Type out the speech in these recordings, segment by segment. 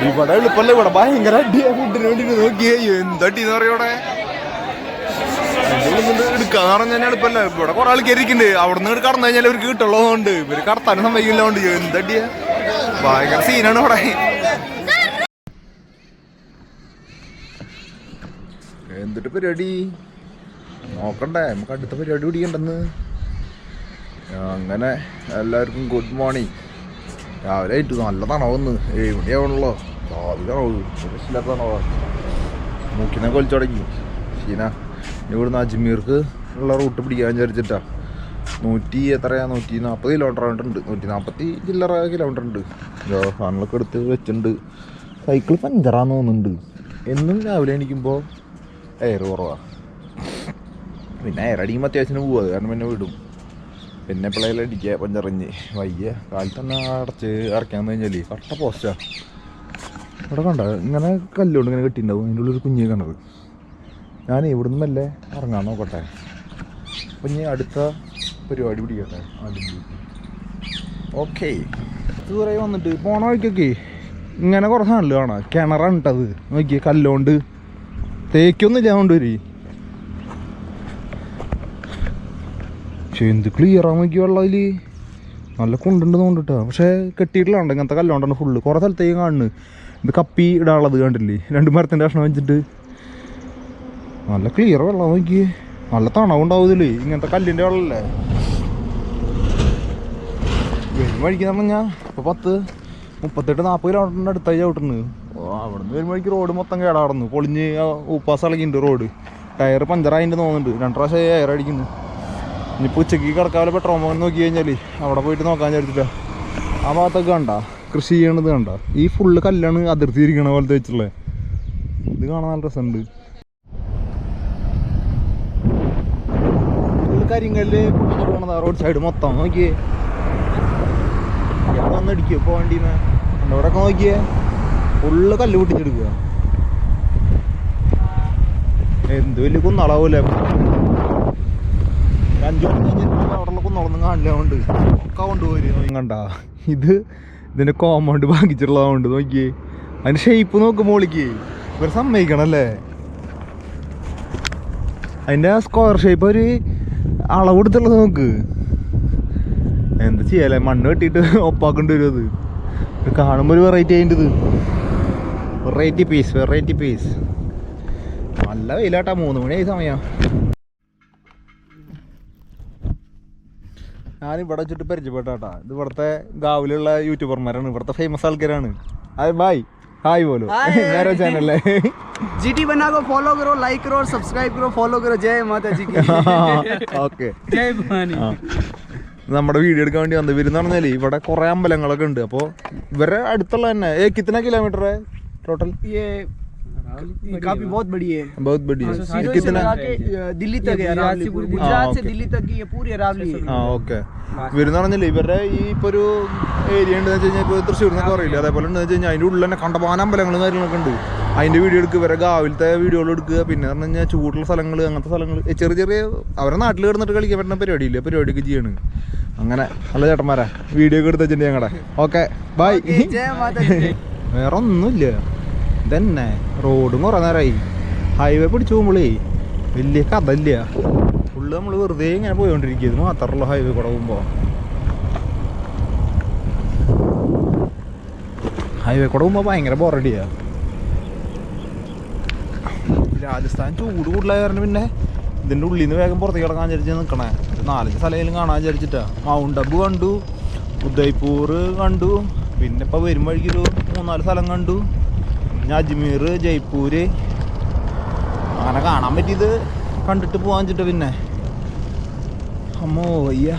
ഇവിടെ എളുപ്പമല്ല, ഇവിടെ ഭയങ്കര അടിയാ ഫുഡിന് വേണ്ടിട്ട്. നോക്കിയേ എന്തടിന്ന് പറയോടെ എടുക്കാന്ന് പറഞ്ഞാൽ എളുപ്പമല്ല. ഇവിടെ കുറെ ആൾക്കാർ ഇരിക്കുന്നുണ്ട്, അവിടെ നിന്ന് കടന്നു കഴിഞ്ഞാൽ അവർക്ക് കിട്ടുള്ളതുകൊണ്ട് ഇവര് കടത്താനും സമ്മതിക്കില്ലാണ്ട് എന്തടിയാ ഭയങ്കര സീനാണ് ഇവിടെ. എന്തിട്ട് പരിപാടി നോക്കണ്ടേ, നമുക്ക് അടുത്ത പരിപാടി പിടിക്കണ്ടെന്ന്. അങ്ങനെ എല്ലാവർക്കും ഗുഡ് മോർണിംഗ്. രാവിലെ ആയിട്ട് നല്ല തണവന്ന് 7 മണിയാവണല്ലോ. ആദ്യം തണവ് ഇല്ലാത്ത തണവ മൂക്കിനെ കൊലിച്ചു തുടങ്ങി. ഷീന ഇവിടുന്ന് അജ്മീർക്ക് ഉള്ള റൂട്ട് പിടിക്കാൻ വിചാരിച്ചിട്ടാ. 140 കിലോമീറ്റർ ഉണ്ട്, 140 ചില്ലറ കിലോമീറ്റർ ഉണ്ട്. സാധനങ്ങളൊക്കെ എടുത്ത് വെച്ചിട്ടുണ്ട്. സൈക്കിൾ പഞ്ചറാന്ന് തോന്നുന്നുണ്ട്. എന്നും രാവിലെ എണീക്കുമ്പോൾ എയർ കുറവാണ്. പിന്നെ എയർ അടിക്കുമ്പോൾ അത്യാവശ്യത്തിന് പോവുക, അത് കാരണം പിന്നെ വിടും. പിന്നെ പിള്ളേരെല്ലാം അടിക്കുക പഞ്ചറിഞ്ഞ് വയ്യ. കാലത്ത് തന്നെ ഇറക്കാന്ന് കഴിഞ്ഞാൽ കറക്റ്റ പോസ്റ്റാ. ഇവിടെ കണ്ട ഇങ്ങനെ കല്ലുകൊണ്ട് ഇങ്ങനെ കെട്ടിയിട്ടുണ്ടാവും, അതിൻ്റെ ഉള്ളൊരു കുഞ്ഞ് കിണറ്. ഞാൻ ഇവിടുന്ന് മെല്ലെ ഇറങ്ങാൻ നോക്കട്ടെ. അപ്പം ഇനി അടുത്ത പരിപാടി പിടിക്കട്ടെ. ഓക്കെ ദൂരെ വന്നിട്ട് പോണ വഴിക്കൊക്കെ ഇങ്ങനെ കുറേ സാധനങ്ങൾ കാണാം. കിണറാണ് ഇട്ടത് നോക്കിയേ, കല്ലുകൊണ്ട് തേക്കൊന്നുമില്ല കൊണ്ടുവരി. പക്ഷെ എന്ത് ക്ലിയറാ നോക്കി വെള്ളം അതിൽ നല്ല കൊണ്ടുണ്ടെന്ന് കൊണ്ടിട്ടാ. പക്ഷേ കെട്ടിയിട്ടില്ലാണ്ട് ഇങ്ങനത്തെ കല്ലുകൊണ്ടാണ് ഫുള്ള്. കുറേ സ്ഥലത്തേക്ക് കാണുന്നു. ഇത് കപ്പി ഇടാനുള്ളത് കണ്ടില്ലേ, 2 മരത്തിൻ്റെ കഷ്ണം വെച്ചിട്ട്. നല്ല ക്ലിയർ വെള്ളം നോക്കി, നല്ല തണവുണ്ടാവുന്നില്ലേ ഇങ്ങനത്തെ കല്ലിൻ്റെ വെള്ളമല്ലേ. വരും വഴിക്കെന്ന് പറഞ്ഞാൽ ഇപ്പോൾ 38-40 കിലോമീറ്ററിൻ്റെ അടുത്തായി ചവിട്ടുന്നത്. അവിടെ നിന്ന് വരുമ്പോഴേക്ക് റോഡ് മൊത്തം കേടാടുന്നു, പൊളിഞ്ഞ് ഉപ്പാസ് ഇളകിയിട്ടുണ്ട് റോഡ്. ടയർ പഞ്ചറായിട്ട് തോന്നുന്നുണ്ട്, 2 പ്രാവശ്യം എയർ അടിക്കുന്നു. ഇനിയിപ്പോൾ ഉച്ചയ്ക്ക് കിടക്കാതെ പെട്രോൾ പമ്പ് നോക്കി കഴിഞ്ഞാൽ അവിടെ പോയിട്ട് നോക്കാൻ വിചാരിച്ചിട്ടാ. ആ ഭാഗത്തൊക്കെ കണ്ട കൃഷി ചെയ്യണത് കണ്ട, ഈ ഫുള്ള് കല്ലാണ് അതിർത്തി ഇരിക്കണ പോലത്തെ വെച്ചുള്ളത്. ഇത് കാണാൻ നല്ല രസമുണ്ട്. ഫുള്ള് കരിങ്കല്ല് കൊണ്ടുപോകണതാ റോഡ് സൈഡ് മൊത്തം. നോക്കിയേ ഞാൻ വന്നടിക്കുക ഇപ്പോൾ വണ്ടീന്ന് അവിടെയൊക്കെ നോക്കിയേ ഫുള്ള് കല്ല് പൊട്ടിച്ചെടുക്കുക. എന്ത് വലിയ കുന്നളാവൂലേ. 5 മണി കഴിഞ്ഞിട്ട് അവിടെ കുന്നളൊന്നും കാണില്ലാണ്ട് ഒക്കെ കൊണ്ടുപോയി കണ്ട. ഇതിൻ്റെ കോമ്പൗണ്ട് ഭാഗിച്ചിട്ടുള്ളതുകൊണ്ട് നോക്കിയേ, അതിൻ്റെ ഷേപ്പ് നോക്ക് മോളിക്ക് ഇവർ സമ്മതിക്കണല്ലേ. അതിൻ്റെ സ്ക്വയർ ഷേപ്പ് ഒരു അളവ് കൊടുത്തുള്ളത് നോക്ക്. എന്താ ചെയ്യാല്ലേ, മണ്ണ് കെട്ടിയിട്ട് ഒപ്പാക്കേണ്ടി വരും. അത് കാണുമ്പോൾ ഒരു വെറൈറ്റി അതിൻ്റെ ഇത് വെറൈറ്റി പീസ്. നല്ല വെയിലാട്ടാ, 3 മണിയായി സമയം. ഞാനിവിടെ വെച്ചിട്ട് പരിചയപ്പെട്ടാ. ഇത് ഇവിടുത്തെ ഗാവിലുള്ള യൂട്യൂബർമാരാണ്, ഇവിടുത്തെ ഫേമസ് ആൾക്കാരാണ്. ബായ് ഹായ് പോലോ मेरा चैनल है जीटी बना को फॉलो करो, लाइक करो, सब्सक्राइब करो, फॉलो करो. जय माता जी की. ഓക്കെ നമ്മുടെ വീഡിയോ എടുക്കാൻ വേണ്ടി വന്നത്. ഇവരെന്ന് പറഞ്ഞാൽ ഇവിടെ കുറെ അമ്പലങ്ങളൊക്കെ ഉണ്ട്. അപ്പോൾ ഇവരെ അടുത്തുള്ള തന്നെ കിतना किलोमीटर है टोटल? ये काफी बहुत बड़ी है, बहुत बड़ी है. कितना दिल्ली तक है, गुजरात से दिल्ली तक की ये पूरी अरावली है. ഓക്കെ ഇവരെന്ന് പറഞ്ഞാൽ ഇവരുടെ ഈ ഇപ്പോൾ ഒരു ഏരിയ ഉണ്ടെന്ന് വെച്ച് കഴിഞ്ഞാൽ ഇപ്പോൾ തൃശ്ശൂരിനൊക്കെ അറിയില്ല, അതേപോലെ ഉണ്ടെന്ന് വെച്ച് കഴിഞ്ഞാൽ അതിൻ്റെ ഉള്ളിൽ തന്നെ കണ്ടമാനം അമ്പലങ്ങളും കാര്യങ്ങളൊക്കെ ഉണ്ട്. അതിൻ്റെ വീഡിയോ എടുക്കുക, ഇവരെ ഗാവിലത്തെ വീഡിയോകൾ എടുക്കുക. പിന്നെ പറഞ്ഞു കഴിഞ്ഞാൽ ചൂടുള്ള സ്ഥലങ്ങൾ, അങ്ങനത്തെ സ്ഥലങ്ങൾ ചെറിയ അവരുടെ നാട്ടിൽ കിടന്നിട്ട് കളിക്കാൻ പറ്റുന്ന പരിപാടിയൊക്കെ ചെയ്യാണ്. അങ്ങനെ നല്ല ചേട്ടന്മാരാ വീഡിയോ ഒക്കെ എടുത്ത് വെച്ചിട്ടുണ്ട് ഞങ്ങളുടെ. Okay bye. വേറെ ഒന്നുമില്ല, ഇതന്നെ റോഡും കുറേ നേരമായി. ഹൈവേ പിടിച്ചു പോകുമ്പോളേ വലിയ കഥയില്ല, ഫുള്ള് നമ്മൾ വെറുതെ ഇങ്ങനെ പോയിക്കൊണ്ടിരിക്കുക. ഇത് മാത്രമല്ല ഹൈവേ കൂടെ പോകുമ്പോൾ. ഭയങ്കര ബോറടിയാ. രാജസ്ഥാൻ ചൂട് കൂടുതലായ കാരണം പിന്നെ ഇതിൻ്റെ ഉള്ളിൽ നിന്ന് വേഗം പുറത്തേക്ക് കിടക്കാൻ വിചാരിച്ച് നിൽക്കണേ. 4-5 സ്ഥലങ്ങളും കാണാൻ വിചാരിച്ചിട്ടാ. മൗണ്ട് അബു കണ്ടു, ഉദയ്പൂർ കണ്ടു, പിന്നെ ഇപ്പോൾ വരും വഴിക്കൊരു 3-4 സ്ഥലം കണ്ടു. പിന്നെ അജ്മീർ, ജയ്പൂര് അങ്ങനെ കാണാൻ പറ്റിയത് കണ്ടിട്ട് പോകാൻ വെച്ചിട്ട്. പിന്നെ അമ്മോ വയ്യ.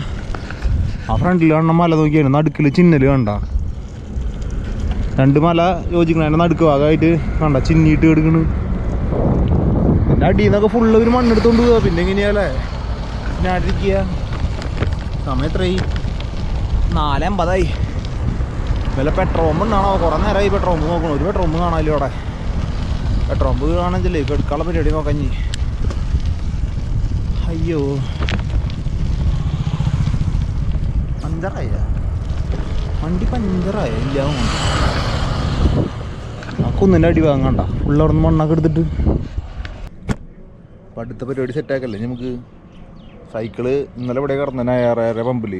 ആ ഫ്രണ്ടിൽ കാണുന്ന മല നോക്കിയാണ്, നടുക്കിൽ ചിന്നൽ കണ്ട. 2 മല യോജിക്കണം, അതിൻ്റെ നടുക്ക് ഭാഗമായിട്ട് കണ്ട ചിന്നിയിട്ട് കിടക്കണ്. പിന്നെ അടിയിൽ നിന്നൊക്കെ ഫുള്ള് ഒരു മണ്ണെടുത്തോണ്ട് പോവുക. പിന്നെ എങ്ങനെയാല്ലേ ഞാനിരിക്കുക. സമയം എത്രയായി? 4:50. വല്ല പെട്രോൾ പമ്പ് ഉണ്ടാണോ? കുറേ നേരമായി പെട്രോൾ പമ്പ് നോക്കണം. ഒരു പെട്രോൾ പമ്പ് കാണാമല്ലോ അവിടെ. പെട്രോൾ പമ്പ് കാണാനില്ലേ, കെടുക്കാനുള്ള പരിപാടി നോക്കഞ്ഞി. അയ്യോ പഞ്ചറായ വണ്ടി, പഞ്ചറായ ഇല്ല. കുന്നിൻ്റെ അടി വാങ്ങണ്ട ഫുള്ളവിടെ നിന്ന് മണ്ണൊക്കെ എടുത്തിട്ട്. അപ്പം അടുത്ത പരിപാടി സെറ്റാക്കല്ലേ നമുക്ക്. സൈക്കിള് ഇന്നലെ ഇവിടെ കിടന്നേ ഏറെ പമ്പിൽ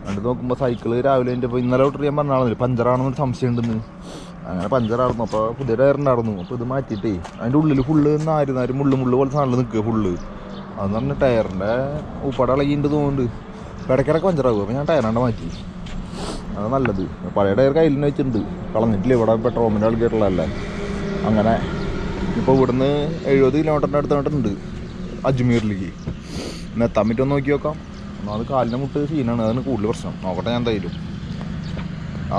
കണ്ട് നോക്കുമ്പോൾ സൈക്കിള് രാവിലെ കഴിഞ്ഞപ്പോൾ ഇന്നലെ തൊട്ട് ഞാൻ പറഞ്ഞാണെന്നില്ല പഞ്ചറാണെന്നൊരു സംശയം ഉണ്ടെന്ന്. അങ്ങനെ പഞ്ചറായിരുന്നു. അപ്പോൾ പുതിയ ടയറുണ്ടായിരുന്നു. അപ്പോൾ ഇത് മാറ്റിയിട്ടേ അതിൻ്റെ ഉള്ളിൽ ഫുള്ള് നാര് മുള്ളു പോലെ സാധനം നിൽക്കുക ഫുള്ള്. അതെന്ന് പറഞ്ഞാൽ ടയറിൻ്റെ ഉപ്പാട് ഇളകിയിട്ട് തോന്നുന്നുണ്ട്. ഇടയ്ക്കിടയ്ക്ക് പഞ്ചറാകും. അപ്പോൾ ഞാൻ ടയറാണ്ട് മാറ്റി. അത് നല്ലത്. പഴയ ടയർ കയ്യിൽ നിന്ന് വെച്ചിട്ടുണ്ട്, കളഞ്ഞിട്ടില്ല. ഇവിടെ പെട്രോളിൻ്റെ ആൾക്കാരുള്ളതല്ലേ. അങ്ങനെ ഇപ്പോൾ ഇവിടുന്ന് 70 കിലോമീറ്ററിൻ്റെ അടുത്തായിട്ടുണ്ട് അജ്മീറിലേക്ക്. ഇന്ന് എത്താൻ പറ്റുമോ നോക്കി നോക്കാം. അത് കാലിൻ്റെ മുട്ട് സീനാണ്, അതിന് കൂടുതൽ പ്രശ്നം. നോക്കട്ടെ ഞാൻ എന്തായാലും.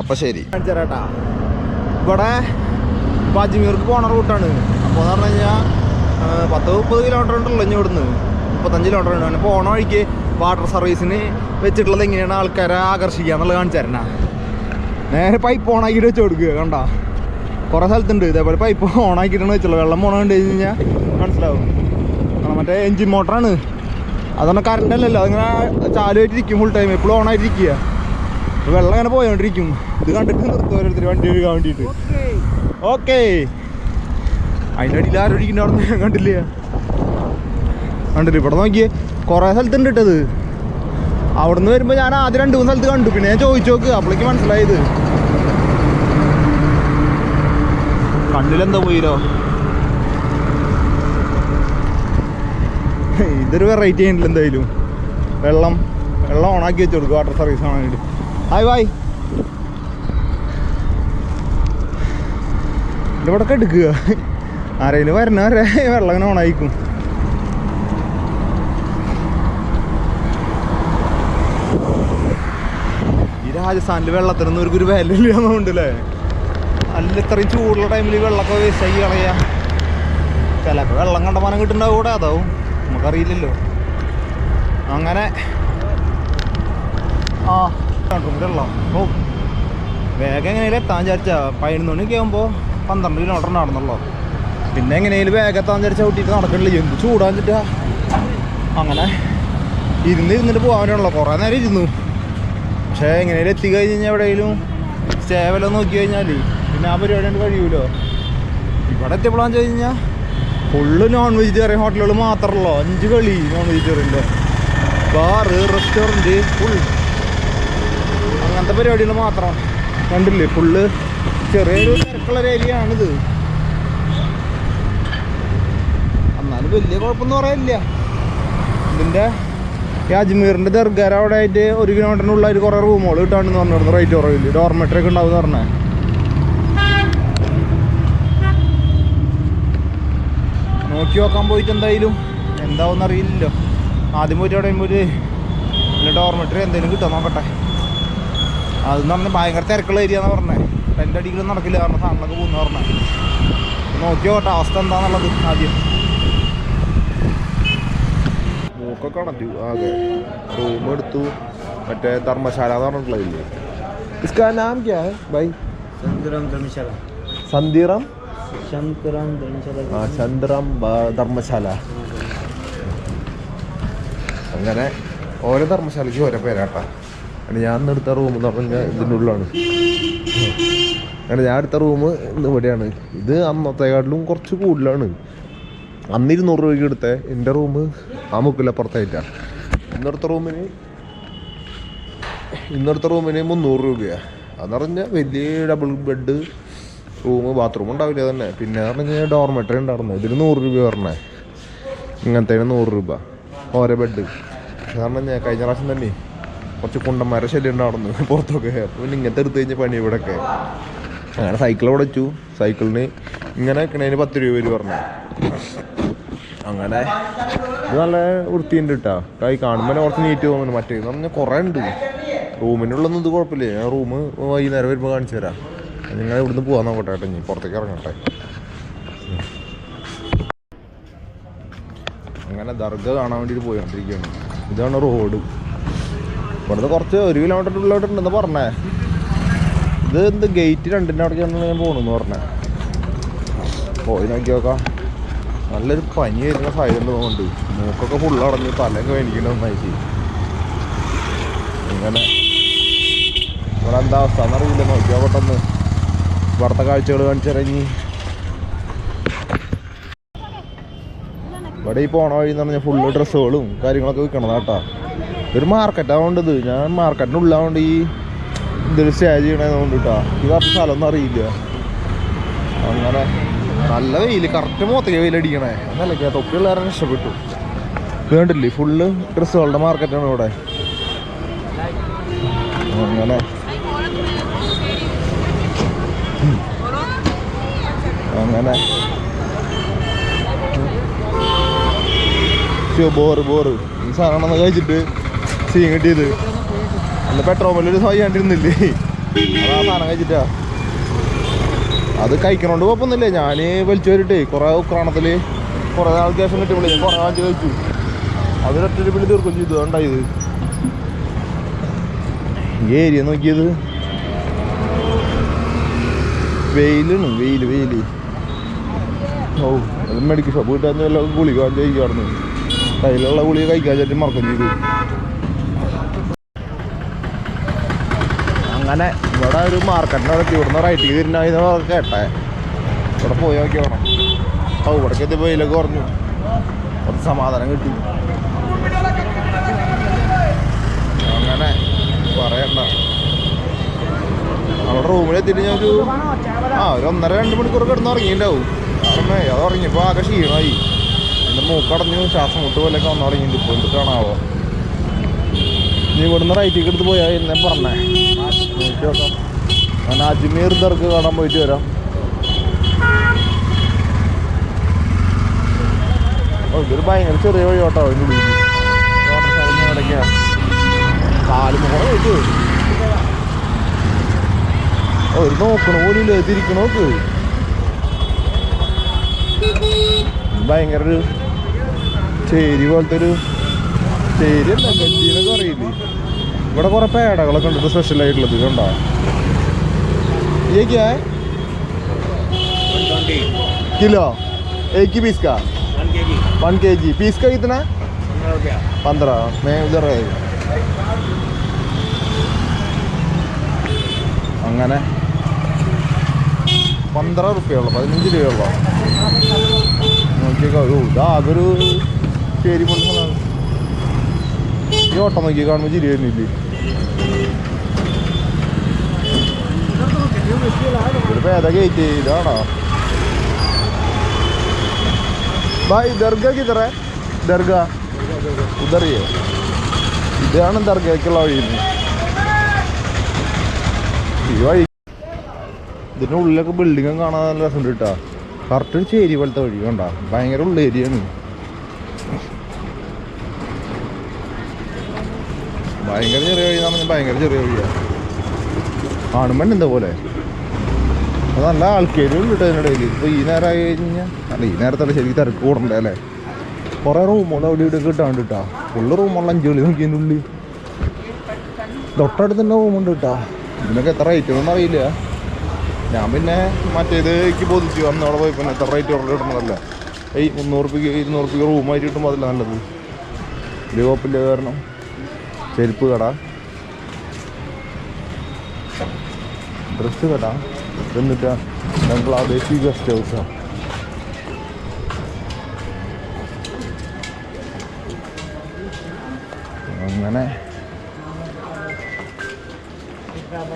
അപ്പം ശരി ചേട്ടാ. ഇവിടെ ഇപ്പോൾ അജ്മീർക്ക് പോണ റൂട്ടാണ്. അപ്പോൾ എന്ന് പറഞ്ഞു കഴിഞ്ഞാൽ 10-30 കിലോമീറ്റർ ഉണ്ടല്ലോ ഇനി ഇവിടുന്ന്. 35 കിലോമീറ്റർ ഉണ്ട്. അങ്ങനെ പോണ വഴിക്ക് വാട്ടർ സർവീസിന് വെച്ചിട്ടുള്ളത് എങ്ങനെയാണ് ആൾക്കാരെ ആകർഷിക്കുക എന്നുള്ളത് കാണിച്ചു തരണ. നേരെ പൈപ്പ് ഓണാക്കിയിട്ട് വെച്ച് കൊടുക്കുക. കണ്ട കുറേ സ്ഥലത്തുണ്ട് ഇതേപോലെ പൈപ്പ് ഓണാക്കിയിട്ടാണ് വെച്ചുള്ളത്. വെള്ളം പോകണം കണ്ടു കഴിഞ്ഞ് കഴിഞ്ഞാൽ മനസ്സിലാവും. മറ്റേ എൻജിൻ മോട്ടറാണ്. അതൊന്നും കറണ്ട് അല്ലല്ലോ, അതിങ്ങനെ ചാലുമായിട്ടിരിക്കും ഫുൾ ടൈം, എപ്പോഴും ഓണായിട്ടിരിക്കുക. വെള്ളം അങ്ങനെ പോയോണ്ടിരിക്കും. ഇത് കണ്ടിട്ട് നിർത്തും ഓരോരുത്തർ വണ്ടി ഒഴുകാൻ വേണ്ടിയിട്ട്. ഓക്കെ, അതിൻ്റെ അടിയിൽ ആരും ഒഴിക്കുന്നുണ്ടായിരുന്നു, ഞാൻ കണ്ടില്ല. ഇവിടെ നോക്കിയേ കുറേ സ്ഥലത്തുണ്ട് ഇട്ടത്. അവിടെ നിന്ന് വരുമ്പോൾ ഞാൻ ആദ്യം 2-3 സ്ഥലത്ത് കണ്ടു. പിന്നെ ഞാൻ ചോദിച്ചു നോക്ക്, അപ്പോഴേക്ക് മനസ്സിലായത്. കണ്ണിലെന്താ പോയില്ലോ. ഇതൊരു വെറൈറ്റി ആയിട്ടില്ല എന്തായാലും. വെള്ളം ഓണാക്കി വെച്ച് കൊടുക്കും വാട്ടർ സർവീസ് ആണാൻ വേണ്ടി. Hi bye. ഇവിടെ ഒക്കെ എടുക്കുക. ആരെങ്കിലും വരണവരെ വെള്ളം ഇങ്ങനെ ഓണായിക്കും. ഈ രാജസ്ഥാനിൽ വെള്ളത്തിനൊന്നും ഒരു വില ഇല്ലാന്നുണ്ടല്ലേ. അല്ല ഇത്രയും ചൂടുള്ള ടൈമിൽ വെള്ളമൊക്കെ വേസ്റ്റാക്കി കളയാ. ചിലപ്പോൾ വെള്ളം കണ്ടമാനം കിട്ടുന്നുണ്ടാവും കൂടെ, അതാവും നമുക്കറിയില്ലല്ലോ. അങ്ങനെ വെള്ളം ഓ വേഗം എങ്ങനെയാലും എത്താൻ വിചാരിച്ചാൽ 11 മണിയൊക്കെ ആകുമ്പോൾ 12 കിലോമീറ്റർ നടന്നുള്ളൂ. പിന്നെ എങ്ങനെയാലും വേഗം എത്താൻ വിചാരിച്ചാൽ ഊട്ടിയിട്ട് നടക്കണില്ല. എന്ത് ചൂടാന്നിട്ടാ. അങ്ങനെ ഇരുന്നിട്ട് പോകാൻ വേണ്ടിയാണല്ലോ. കുറേ നേരം ഇരുന്നു. പക്ഷേ എങ്ങനെയാലും എത്തിക്കഴിഞ്ഞ് കഴിഞ്ഞാൽ എവിടെയെങ്കിലും സ്റ്റേ വല്ലതും നോക്കി കഴിഞ്ഞാൽ പിന്നെ ആ പരിപാടി കൊണ്ട് കഴിയൂലോ. ഇവിടെ എത്തിയപ്പോഴാന്ന് വെച്ച് കഴിഞ്ഞാൽ ഫുള്ള് നോൺ വെജിറ്റേറിയൻ ഹോട്ടലുകൾ മാത്രമല്ലോ. 5 കളി നോൺ വെജിറ്റേറിയൻ്റെ ബാറ് റെസ്റ്റോറൻറ്റ് ഫുൾ അങ്ങനത്തെ പരിപാടികൾ മാത്രം. കണ്ടില്ലേ ഫുള്ള് ചെറിയൊരു തിരക്കുള്ളൊരു ഏരിയ ആണിത്. എന്നാലും വലിയ കുഴപ്പമൊന്നും പറയാനില്ല. ഇതിൻ്റെ ഈ അജ്മീറിൻ്റെ ദർഗാര അവിടെ ആയിട്ട് 1 കിലോമീറ്ററിനുള്ളിൽ കുറേ റൂമുകൾ കിട്ടാണെന്ന് പറഞ്ഞിരുന്നു. റേറ്റ് കുറവില്ല, ഡോർമെട്രി ഒക്കെ ഉണ്ടാവും എന്ന് പറഞ്ഞേ. നോക്കി നോക്കാൻ പോയിട്ട് എന്തായാലും എന്താവും അറിയില്ലല്ലോ. ആദ്യം പോയിട്ട് അവിടെ ഒരു വല്ല ഡോർമെട്രി എന്തെങ്കിലും കിട്ടാൻ നോക്കട്ടെ. അതെന്ന് പറഞ്ഞാൽ ഭയങ്കര തിരക്കുള്ള ഏരിയ എന്ന് പറഞ്ഞേ. എൻ്റെ അടിയിലൊന്നും നടക്കില്ല, കാരണം സാധനങ്ങളൊക്കെ പോകുന്ന പറഞ്ഞേ. നോക്കി നോക്കട്ടെ അവസ്ഥ എന്താണെന്നുള്ളത് ആദ്യം. മൂക്കൊക്കെ അടച്ചു ആകെ. റൂം എടുത്തു. മറ്റേ ധർമ്മശാല എന്ന് പറഞ്ഞിട്ടുള്ളതില്ലേ. इसका नाम क्या है भाई? संतराम धर्मशाला. സന്ധിറാം शंकराम धर्मशाला. ആ ചന്ദ്രം ധർമ്മശാല. അങ്ങനെ ഓരോ ധർമ്മശാലയ്ക്ക് ഓരോ പേരാട്ടാ. അങ്ങനെ ഞാൻ എടുത്ത റൂം എന്ന് പറഞ്ഞാൽ ഇതിൻ്റെ ഉള്ളിലാണ്. അങ്ങനെ ഞാൻ എടുത്ത റൂം ഇന്ന് ഇവിടെയാണ്. ഇത് അന്നത്തെക്കാട്ടിലും കുറച്ച് കൂടുതലാണ്. അന്ന് 200 രൂപയ്ക്ക് എടുത്തേ. എൻ്റെ റൂം ആ മുക്കിലപ്പുറത്തായിട്ടാണ്. ഇന്നടുത്ത റൂമിന് 300 രൂപയാണ്. അതെന്ന് പറഞ്ഞാൽ വലിയ ഡബിൾ ബെഡ് റൂം, ബാത്റൂം ഉണ്ടാവില്ല തന്നെ. പിന്നെ പറഞ്ഞാൽ ഡോർമെട്രി ഉണ്ടായിരുന്നു. ഇതിന് 100 രൂപ പറഞ്ഞേ. ഇങ്ങനത്തെ 100 രൂപ ഓരോ ബെഡ്. കാരണം ഞാൻ കഴിഞ്ഞ പ്രാവശ്യം തന്നെ കുറച്ച് കുണ്ടന്മാരെ ശല്യം ഉണ്ടായിരുന്നു പുറത്തൊക്കെ. പിന്നെ ഇങ്ങനത്തെ എടുത്തു കഴിഞ്ഞാൽ പണി ഇവിടെയൊക്കെ. അങ്ങനെ സൈക്കിൾ അവിടെ വെച്ചു. സൈക്കിളിന് ഇങ്ങനെ വെക്കണതിന് 10 രൂപ വരും പറഞ്ഞേ. അങ്ങനെ ഇത് നല്ല വൃത്തിയുണ്ട് കേട്ടോ. കൈ കാണുമ്പോൾ കുറച്ച് നീറ്റ് തോന്നുന്നു. മറ്റേന്ന് പറഞ്ഞാൽ കുറേ ഉണ്ട്. റൂമിനുള്ളൊന്നും ഇത് കുഴപ്പമില്ല. ഞാൻ റൂം വൈകുന്നേരം വരുമ്പോൾ കാണിച്ചു തരാം. നിങ്ങൾ ഇവിടുന്ന് പോകാൻ നോക്കട്ടെ കേട്ടോ. ഇനി പുറത്തേക്ക് ഇറങ്ങട്ടെ. അങ്ങനെ ദർഗ കാണാൻ വേണ്ടിയിട്ട് പോയിക്കൊണ്ടിരിക്കുകയാണ്. ഇതാണ് റോഡ്. ഇവിടുന്ന് കുറച്ച് 1 കിലോമീറ്റർ ഉള്ളിലോട്ടുണ്ടെന്ന് പറഞ്ഞേ. ഇത് എന്ത് ഗേറ്റ് 2ൻ്റെ അവിടേക്കാണ് ഞാൻ പോകണമെന്ന് പറഞ്ഞേ. പോയി നോക്കി നോക്കാം. നല്ലൊരു പനി വരുന്ന സാധ്യത തോന്നുന്നുണ്ട്. മൂക്കൊക്കെ ഫുള്ളടഞ്ഞ് തലയൊക്കെ വേനിക്കണം നന്നായിട്ട്. അങ്ങനെ ഇവിടെ എന്താ അവസ്ഥ എന്നറിയില്ല. നോക്കിയാൽ പെട്ടെന്ന് ഇവിടുത്തെ കാഴ്ചകൾ കാണിച്ചിറങ്ങി. ഇവിടെ ഈ പോണ വഴി എന്ന് പറഞ്ഞാൽ ഫുള്ള് ഡ്രസ്സുകളും കാര്യങ്ങളൊക്കെ വിൽക്കണത് കേട്ടോ. ഇതൊരു മാർക്കറ്റാവുകൊണ്ട് ഇത് ഞാൻ മാർക്കറ്റിനുള്ളതുകൊണ്ട് ഈ ഇതൊരു സ്റ്റേ ചെയ്യണതുകൊണ്ട് കേട്ടോ. ഈ കറക്റ്റ് സ്ഥലമൊന്നും അറിയില്ല. അങ്ങനെ നല്ല വെയിൽ, കറക്റ്റ് മുഖത്തേക്ക് വെയിലടിക്കണേ. എന്നല്ല തൊപ്പിയുള്ള കാരണം ഇഷ്ടപ്പെട്ടു. വേണ്ടില്ലേ ഫുള്ള് ഡ്രസ്സുകളുടെ മാർക്കറ്റാണ് ഇവിടെ. അങ്ങനെ അങ്ങനെ ബോറ് ഈ സാധനം കഴിച്ചിട്ട് സീൻ കിട്ടിയത്. അല്ല പെട്രോൾ ഒരു ചെയ്യാണ്ടിരുന്നില്ലേ, അതാ സാധനം കഴിച്ചിട്ടാ. അത് കഴിക്കണോണ്ട് കുഴപ്പമൊന്നുമില്ല. ഞാൻ വലിച്ചു വരിട്ടേ കുറേ ഉക്രാണത്തിൽ കുറേ നാൾ ക്യാഷം കിട്ടിയപ്പോൾ ഞാൻ കുറേ വാങ്ങിച്ച് കഴിച്ചു. അതിലൊറ്റൊരു പിള്ളി തീർക്കും ചെയ്തു. ഉണ്ടായത് ഈ ഏരിയ നോക്കിയത് വെയിലാണ്. വെയിൽ ഓ അത് മെഡിക്കൽ ഷോപ്പ് കിട്ടാൻ വല്ല ഗുളിക വാങ്ങിച്ച് കഴിക്കാറുണ്ട്. കയ്യിലുള്ള ഗുളിക കഴിക്കാൻ ചേട്ടി മറക്കം ചെയ്തു. അങ്ങനെ ഇവിടെ ഒരു മാർക്കറ്റിനകത്ത് ഇവിടുന്ന് റൈറ്റ് തിരിഞ്ഞാൽ കേട്ടെ. ഇവിടെ പോയി നോക്കി വേണം. ഓ ഇവിടേക്ക് എത്തി വെയിലൊക്കെ കുറഞ്ഞു, കുറച്ച് സമാധാനം കിട്ടി. അങ്ങനെ പറയണ്ട. അവിടെ റൂമിലെത്തിയിട്ട് ഞാൻ ഒരു 1.5-2 മണിക്കൂർ കിടന്ന് ഉറങ്ങിയിട്ടുണ്ടാവും. കാരണം അത് ഉറങ്ങിയപ്പോൾ ആകെ ക്ഷീണമായി. എൻ്റെ മൂക്കടഞ്ഞു, ശ്വാസം മുട്ട് പോലെയൊക്കെ വന്ന് ഉറങ്ങിയിട്ട്. ഇപ്പോൾ എന്ത് കാണാവോ. നീ ഇവിടുന്ന് റൈറ്റിലേക്ക് എടുത്ത് പോയാൽ എന്നെ പറഞ്ഞേ നോക്കി നോക്കാം. ഞാൻ അജ്മീർ ദർഗ് കാണാൻ പോയിട്ട് വരാം. ഇതൊരു ഭയങ്കര ചെറിയ വഴി കേട്ടോ. അതിൻ്റെ ഉള്ളിൽ ഇടയ്ക്കാ കാലുമുഖം വെച്ചു. ഒരു നോക്കണ പോലും തിരിക്കണ നോക്ക്. ഭയങ്കര ഒരു ചേരി പോലത്തെ ഒരു ചേരിയല്ല, ഗഞ്ചീനൊക്കെ അറിയില്ലേ. ഇവിടെ കുറെ പേടകളൊക്കെ ഉണ്ട് സ്പെഷ്യലായിട്ടുള്ളത്. കണ്ടോ ये क्या है? 120 किलो एक ही पीस का 1 kg पीस का कितना? 15 मैं उधर അങ്ങനെ 15 റുപ്യുള്ളൂ, 15 രൂപയുള്ളൂ. നോക്കിയേക്കാ. ഇതാകൊരു ചേരി പോലെ ഈ ഓട്ടം നോക്കി കാണുമ്പോൾ ചിരി വരുന്നില്ലേ. ഇതിപ്പോ ഏതാ ഗേറ്റ് ഇതാണോ? ഭായ് ദർഗ കിതറ ദർഗ ഉദറിയേ. ഇതാണ് ദർഗയ്ക്കുള്ള വഴി. ഈ വഴി ഇതിൻ്റെ ഉള്ളിലൊക്കെ ബിൽഡിങ്ങും കാണാൻ നല്ല രസമുണ്ട് കേട്ടോ. കറക്റ്റ് ഒരു ചേരി പോലത്തെ വഴി കണ്ടാ. ഭയങ്കര ഉള്ള ഏരിയയാണ്. ഭയങ്കര ചെറിയ വഴി എന്ന് പറഞ്ഞാൽ ഭയങ്കര ചെറിയ വഴിയാണ്. കാണുമ്പോൾ എന്താ പോലെ അത് നല്ല ആൾക്കാരും കിട്ടും അതിനിടയിൽ. ഇപ്പോൾ ഈ നേരമായി കഴിഞ്ഞാൽ അല്ല ഈ നേരത്തല്ല ശരിക്കും തിരക്ക് കൂടണ്ടേ അല്ലേ. കുറേ റൂമുകൾ അവിടെ ഇവിടെ കിട്ടാണ്ട് കേട്ടോ. ഫുള്ള് റൂമുള്ള 5 കളി നോക്കിയതിൻ്റെ ഉള്ളിൽ തൊട്ടടുത്ത് തന്നെ റൂമുണ്ട് കേട്ടോ. ഇതിനൊക്കെ എത്ര റേറ്റ് ഒന്നും അറിയില്ല. ഞാൻ പിന്നെ മറ്റേത് എനിക്ക് ബോധിച്ചു അന്നവിടെ പോയി പിന്നെ എത്ര റേറ്റ് ഉറപ്പ് കിട്ടണമല്ല. 300 രൂപയ്ക്ക് 200 രൂപയ്ക്ക് റൂമായിട്ട് കിട്ടുമ്പോൾ അതല്ല നല്ലത്. വലിയ കുഴപ്പമില്ല. കാരണം ചെരുപ്പ് കട, ഡ്രസ്സ് കട, എന്നിട്ടാ ബംഗ്ലാദേശി ഗസ്റ്റ് ഹൗസാണ്. അങ്ങനെ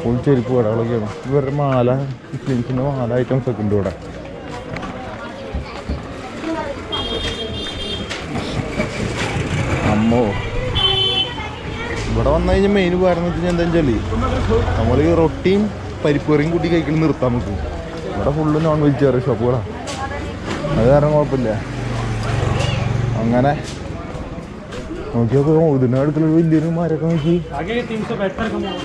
ഫുൾ ചെരുപ്പ് കടകളൊക്കെയാണ്. ഇവരുടെ മാല, മുസ്ലിംസിൻ്റെ മാല ഐറ്റംസ് ഒക്കെ ഉണ്ട് ഇവിടെ. അമ്മോ ഇവിടെ വന്നു കഴിഞ്ഞാൽ മെയിൻ ഉപകാരം എന്ന് വെച്ച് കഴിഞ്ഞാൽ എന്താ വെച്ചാൽ നമ്മൾ ഈ റൊട്ടിയും പരിപ്പ് കറിയും കൂട്ടി കഴിക്കണം നിർത്താൻ പറ്റും. ഇവിടെ ഫുള്ള് നോൺ വെജിറ്റേറിയൻ ഷോപ്പുകളാണ്. അത് കാരണം കുഴപ്പമില്ല. അങ്ങനെ നോക്കിയൊക്കെ ഇതിൻ്റെ അടുത്തുള്ള വലിയൊരു മരമൊക്കെ നോക്കി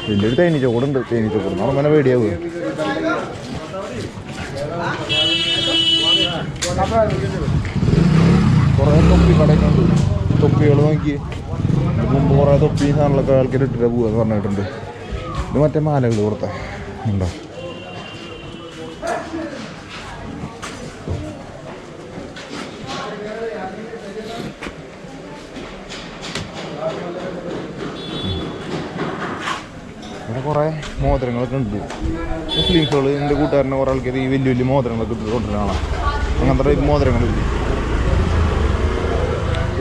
വലിയൊരു തേനീച്ചക്കൂടുണ്ട്. തേനീച്ചക്കൂട് അങ്ങനെ പേടിയാവുക. കുറേ തൊപ്പി കടയൊക്കെ ഉണ്ട്. തൊപ്പികൾ നോക്കി മുമ്പ് കുറേ തൊപ്പി സാധനങ്ങളൊക്കെ ആൾക്കാർ ഇട്ടിട്ട് പോകാന്ന് പറഞ്ഞിട്ടുണ്ട്. ഇത് മറ്റേ മാലകൾ കൊടുത്തേ ഉണ്ടോ. ഇവിടെ കുറേ മോതിരങ്ങളൊക്കെ ഉണ്ട്. മുസ്ലിംസുകൾ എൻ്റെ കൂട്ടുകാരനെ കുറേ ആൾക്കാർ ഈ വലിയ വലിയ മോതിരങ്ങളൊക്കെ ഇട്ടുകൊണ്ടിരുന്നതാണ്. അങ്ങനത്തെ ടൈപ്പ് മോതിരങ്ങളില്ല.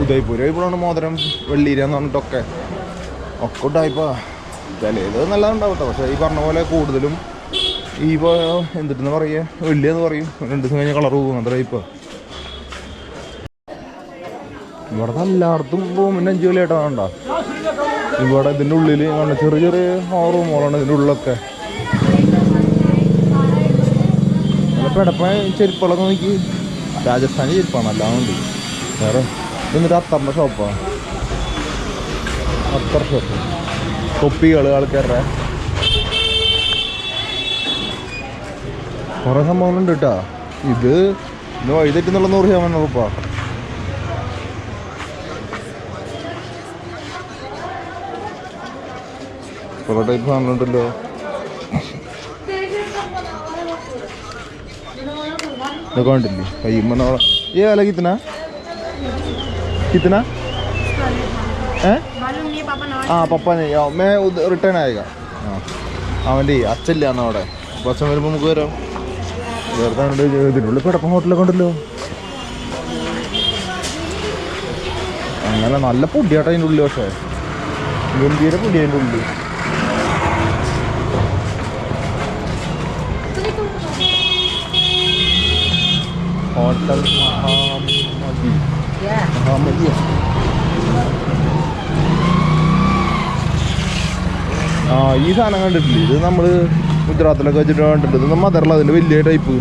ഉദയ്പൂർ ഇപ്പോഴാണ് മോതിരം വെള്ളീര എന്ന് പറഞ്ഞിട്ടൊക്കെ ഉണ്ടായിപ്പോൾ ചിലത് നല്ലതുണ്ടാവട്ടെ. പക്ഷേ ഈ പറഞ്ഞ പോലെ കൂടുതലും ഈ എന്തിട്ടെന്ന് പറയുക വെള്ളിയെന്ന് പറയും. 2 ദിവസം കഴിഞ്ഞാൽ കളർ പോകും. അത്ര ഇപ്പോൾ ഇവിടെ എല്ലായിടത്തും റൂമിൻ്റെ 5 വിലയായിട്ടാണ് വേണ്ട. ഇവിടെ ഇതിൻ്റെ ഉള്ളിൽ കാണുന്ന ചെറിയ ചെറിയ റൂമുകളാണ് ഇതിൻ്റെ ഉള്ളിലൊക്കെ. നല്ല പിടപ്പ ചെരുപ്പുകളൊക്കെ നോക്കി രാജസ്ഥാനി ചെരുപ്പാണ് അല്ലാണ്ട് വേറെ. എന്നിട്ട് അത്തറിൻ്റെ ഷോപ്പാണ്. അത്തർ ഷോപ്പ് തൊപ്പികൾ ആൾക്കാരുടെ കുറേ സംഭവങ്ങളുണ്ട് കേട്ടോ. ഇത് ഇന്ന് വഴി തെറ്റുന്നുള്ള 100% ഉറപ്പാ. കുറേ ടൈപ്പ് സാധനങ്ങളുണ്ടല്ലോ. ഇതൊക്കെ കണ്ടില്ലേ കയ്യുമ്പോ ये वाला कितना कितना है? हाँ पापा नहीं आओ मैं റിട്ടേൺ ആയേगा. അവൻ്റെ അച്ഛല്ലാന്ന് അവിടെ. അപ്പോൾ അച്ഛൻ വരുമ്പോൾ നമുക്ക് വരാം. വെറുതെ ഇതിനുള്ളിൽ കിടപ്പം ഹോട്ടലൊക്കെ ഉണ്ടല്ലോ. അങ്ങനെ നല്ല പൊടിയാട്ടോ അതിൻ്റെ ഉള്ളിൽ. പക്ഷേ ഗംഭീര പൊടി അതിൻ്റെ ഉള്ളിൽ. ഹോട്ടൽ മഹാമതി. ആ ഈ സാധനം കണ്ടിട്ടില്ലേ? ഇത് നമ്മൾ ഗുജറാത്തിലൊക്കെ വെച്ചിട്ട് കണ്ടിട്ടുണ്ട്. ഇത് മദറിൽ അതിൻ്റെ വലിയ ടൈപ്പ്.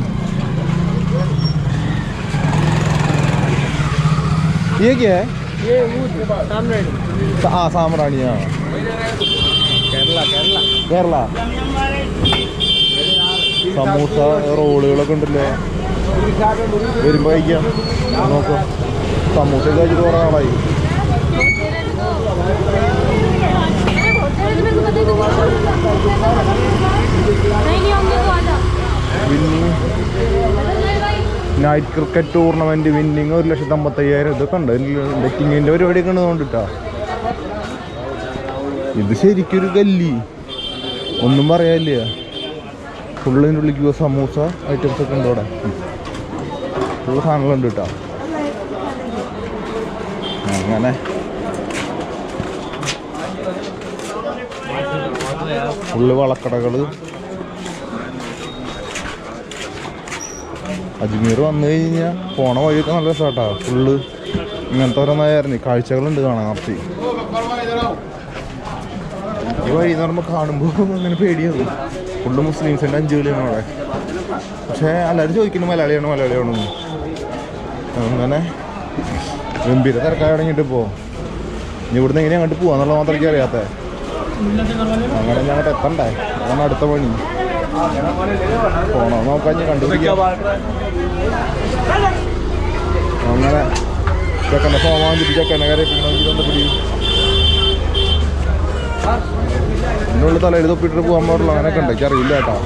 ആ സാമ്രാണിയാ കേരള. സമൂസ റോളുകളൊക്കെ ഉണ്ടല്ലോ. വരുമ്പോൾ കഴിക്കാം. നോക്കാം. സമൂസ കഴിച്ചിട്ട് കുറേ ആളായി. നൈറ്റ് ക്രിക്കറ്റ് ടൂർണമെൻറ്റ് വിന്നിങ് 1,55,000 ഇതൊക്കെ ഉണ്ട്. ബെറ്റിങ്ങിൻ്റെ പരിപാടിയൊക്കെ ഉണ്ട് കൊണ്ടിട്ടാ. ഇത് ശരിക്കൊരു ഗല്ലി, ഒന്നും പറയാനില്ല. ഫുള്ളിൻ്റെ ഉള്ളിലേക്ക് സമൂസ ഐറ്റംസ് ഒക്കെ ഉണ്ട് അവിടെ. ഫുള്ള് സാധനങ്ങളുണ്ട് കേട്ടോ. അങ്ങനെ ഫുള്ള് വളക്കടകൾ. അജ്മീർ വന്നു കഴിഞ്ഞാൽ പോണ വഴിയൊക്കെ നല്ല രസമാട്ടോ. ഫുള്ള് ഇങ്ങനത്തെ ഓരോന്നായിരുന്നു കാഴ്ചകളുണ്ട് കാണാൻ. കുറച്ച് ഈ വഴി എന്ന് പറയുമ്പോൾ കാണുമ്പോൾ അങ്ങനെ പേടിയാവും. ഫുള്ള് മുസ്ലിംസിൻ്റെ 5 വിലയാണ് അവിടെ. പക്ഷേ എല്ലാവരും ചോദിക്കുന്നു മലയാളിയാണോ. അങ്ങനെ ഗംഭീര തിരക്കായി തുടങ്ങിയിട്ട് ഇപ്പോൾ ഇനി ഇവിടുന്ന് എങ്ങനെ അങ്ങോട്ട് പോകാന്നുള്ളത് മാത്രം എനിക്ക് അറിയാത്ത. അങ്ങനെ ഞങ്ങോട്ട് എത്തണ്ടേ, അതാണ് അടുത്ത പണി. പോണോ നോക്കാൻ ഞാൻ കണ്ടുപിടിക്കാം. അങ്ങനെ ചെക്കൻ്റെ ഫോം വാങ്ങിച്ചിട്ട് ചെക്കനെ കരയിപ്പിക്കണമെങ്കിൽ പിടി എന്നുള്ളിൽ തലയിൽ തൊപ്പിട്ടിട്ട് പോകാൻ പാടുള്ളൂ. അങ്ങനെയൊക്കെ ഉണ്ട്. എനിക്ക് അറിയില്ല കേട്ടോ.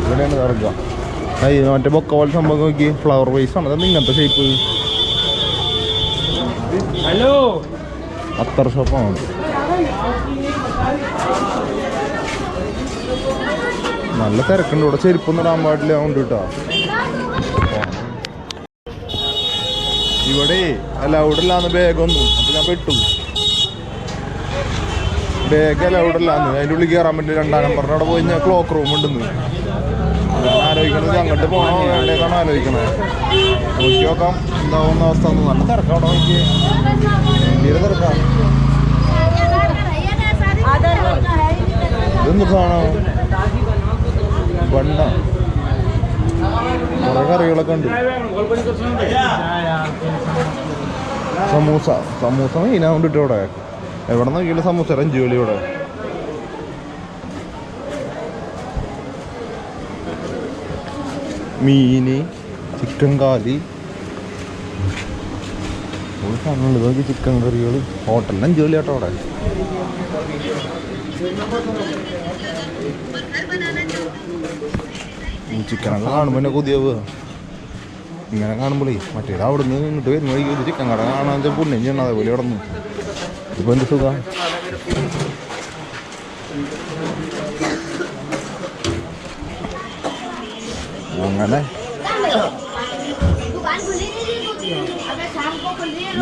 ഇവിടെയാണ് ദർഗ. മറ്റേ ബൊക്ക പോലെ സംഭവം നോക്കി. ഫ്ലവർ വൈസ് ആണ്. അതെന്താ ഇങ്ങനത്തെ ഷേപ്പ്? ഹലോ അത്തർ ഷോപ്പാണ്. നല്ല തിരക്കുണ്ട് ഇവിടെ. ചെരുപ്പൊന്നും ഇടാൻ പാടില്ല ഉണ്ട് കേട്ടോ. ഇവിടെ അലൗഡ് അല്ലാന്ന് ബാഗൊന്നും. അപ്പം ഞാൻ പെട്ടു. ബാഗ് അലൗഡ് അല്ലാന്ന്. അതിൻ്റെ ഉള്ളിൽ കയറാൻ പറ്റില്ല. 2-ാം നമ്പറിന് അവിടെ പോയി ഞാൻ ക്ലോക്ക് റൂം ഉണ്ടെന്ന് ആലോചിക്കണത്. അങ്ങോട്ട് പോകണോ വേണ്ടേക്കാണോ ആലോചിക്കണേ. നോക്കി നോക്കാം എന്താവുന്ന അവസ്ഥ. നല്ല തിരക്കാണോ? എനിക്ക് തീരെ തിരക്കാണ്. ഇതെന്ത് സാധനം? ബണ്ണ. കുറേ കറികളൊക്കെ ഉണ്ട്. സമൂസ മെയിനാവുണ്ട് കേട്ടോ ഇവിടെ. എവിടെ നോക്കിയാലും സമൂസ 5 വില ഇവിടെ. മീന്, ചിക്കൻ കാലി, ഒരു സാധനമുണ്ട്. നോക്കി ചിക്കൻ കറികൾ. ഹോട്ടലിന് 5 വില കേട്ടോ അവിടെ. ചിക്കനൊക്കെ കാണുമ്പോൾ തന്നെ കൊതിയാവുക. ഇങ്ങനെ കാണുമ്പോഴേ മറ്റേത് അവിടെ നിന്ന് ഇങ്ങോട്ട് വരുമ്പോൾ ഇത് ചിക്കൻ കട കാണാൻ പുണ്യം ചെയ്യണം. അതേപോലെ ഇവിടെ നിന്ന് ഇപ്പോൾ എന്ത് സുഖം. അങ്ങനെ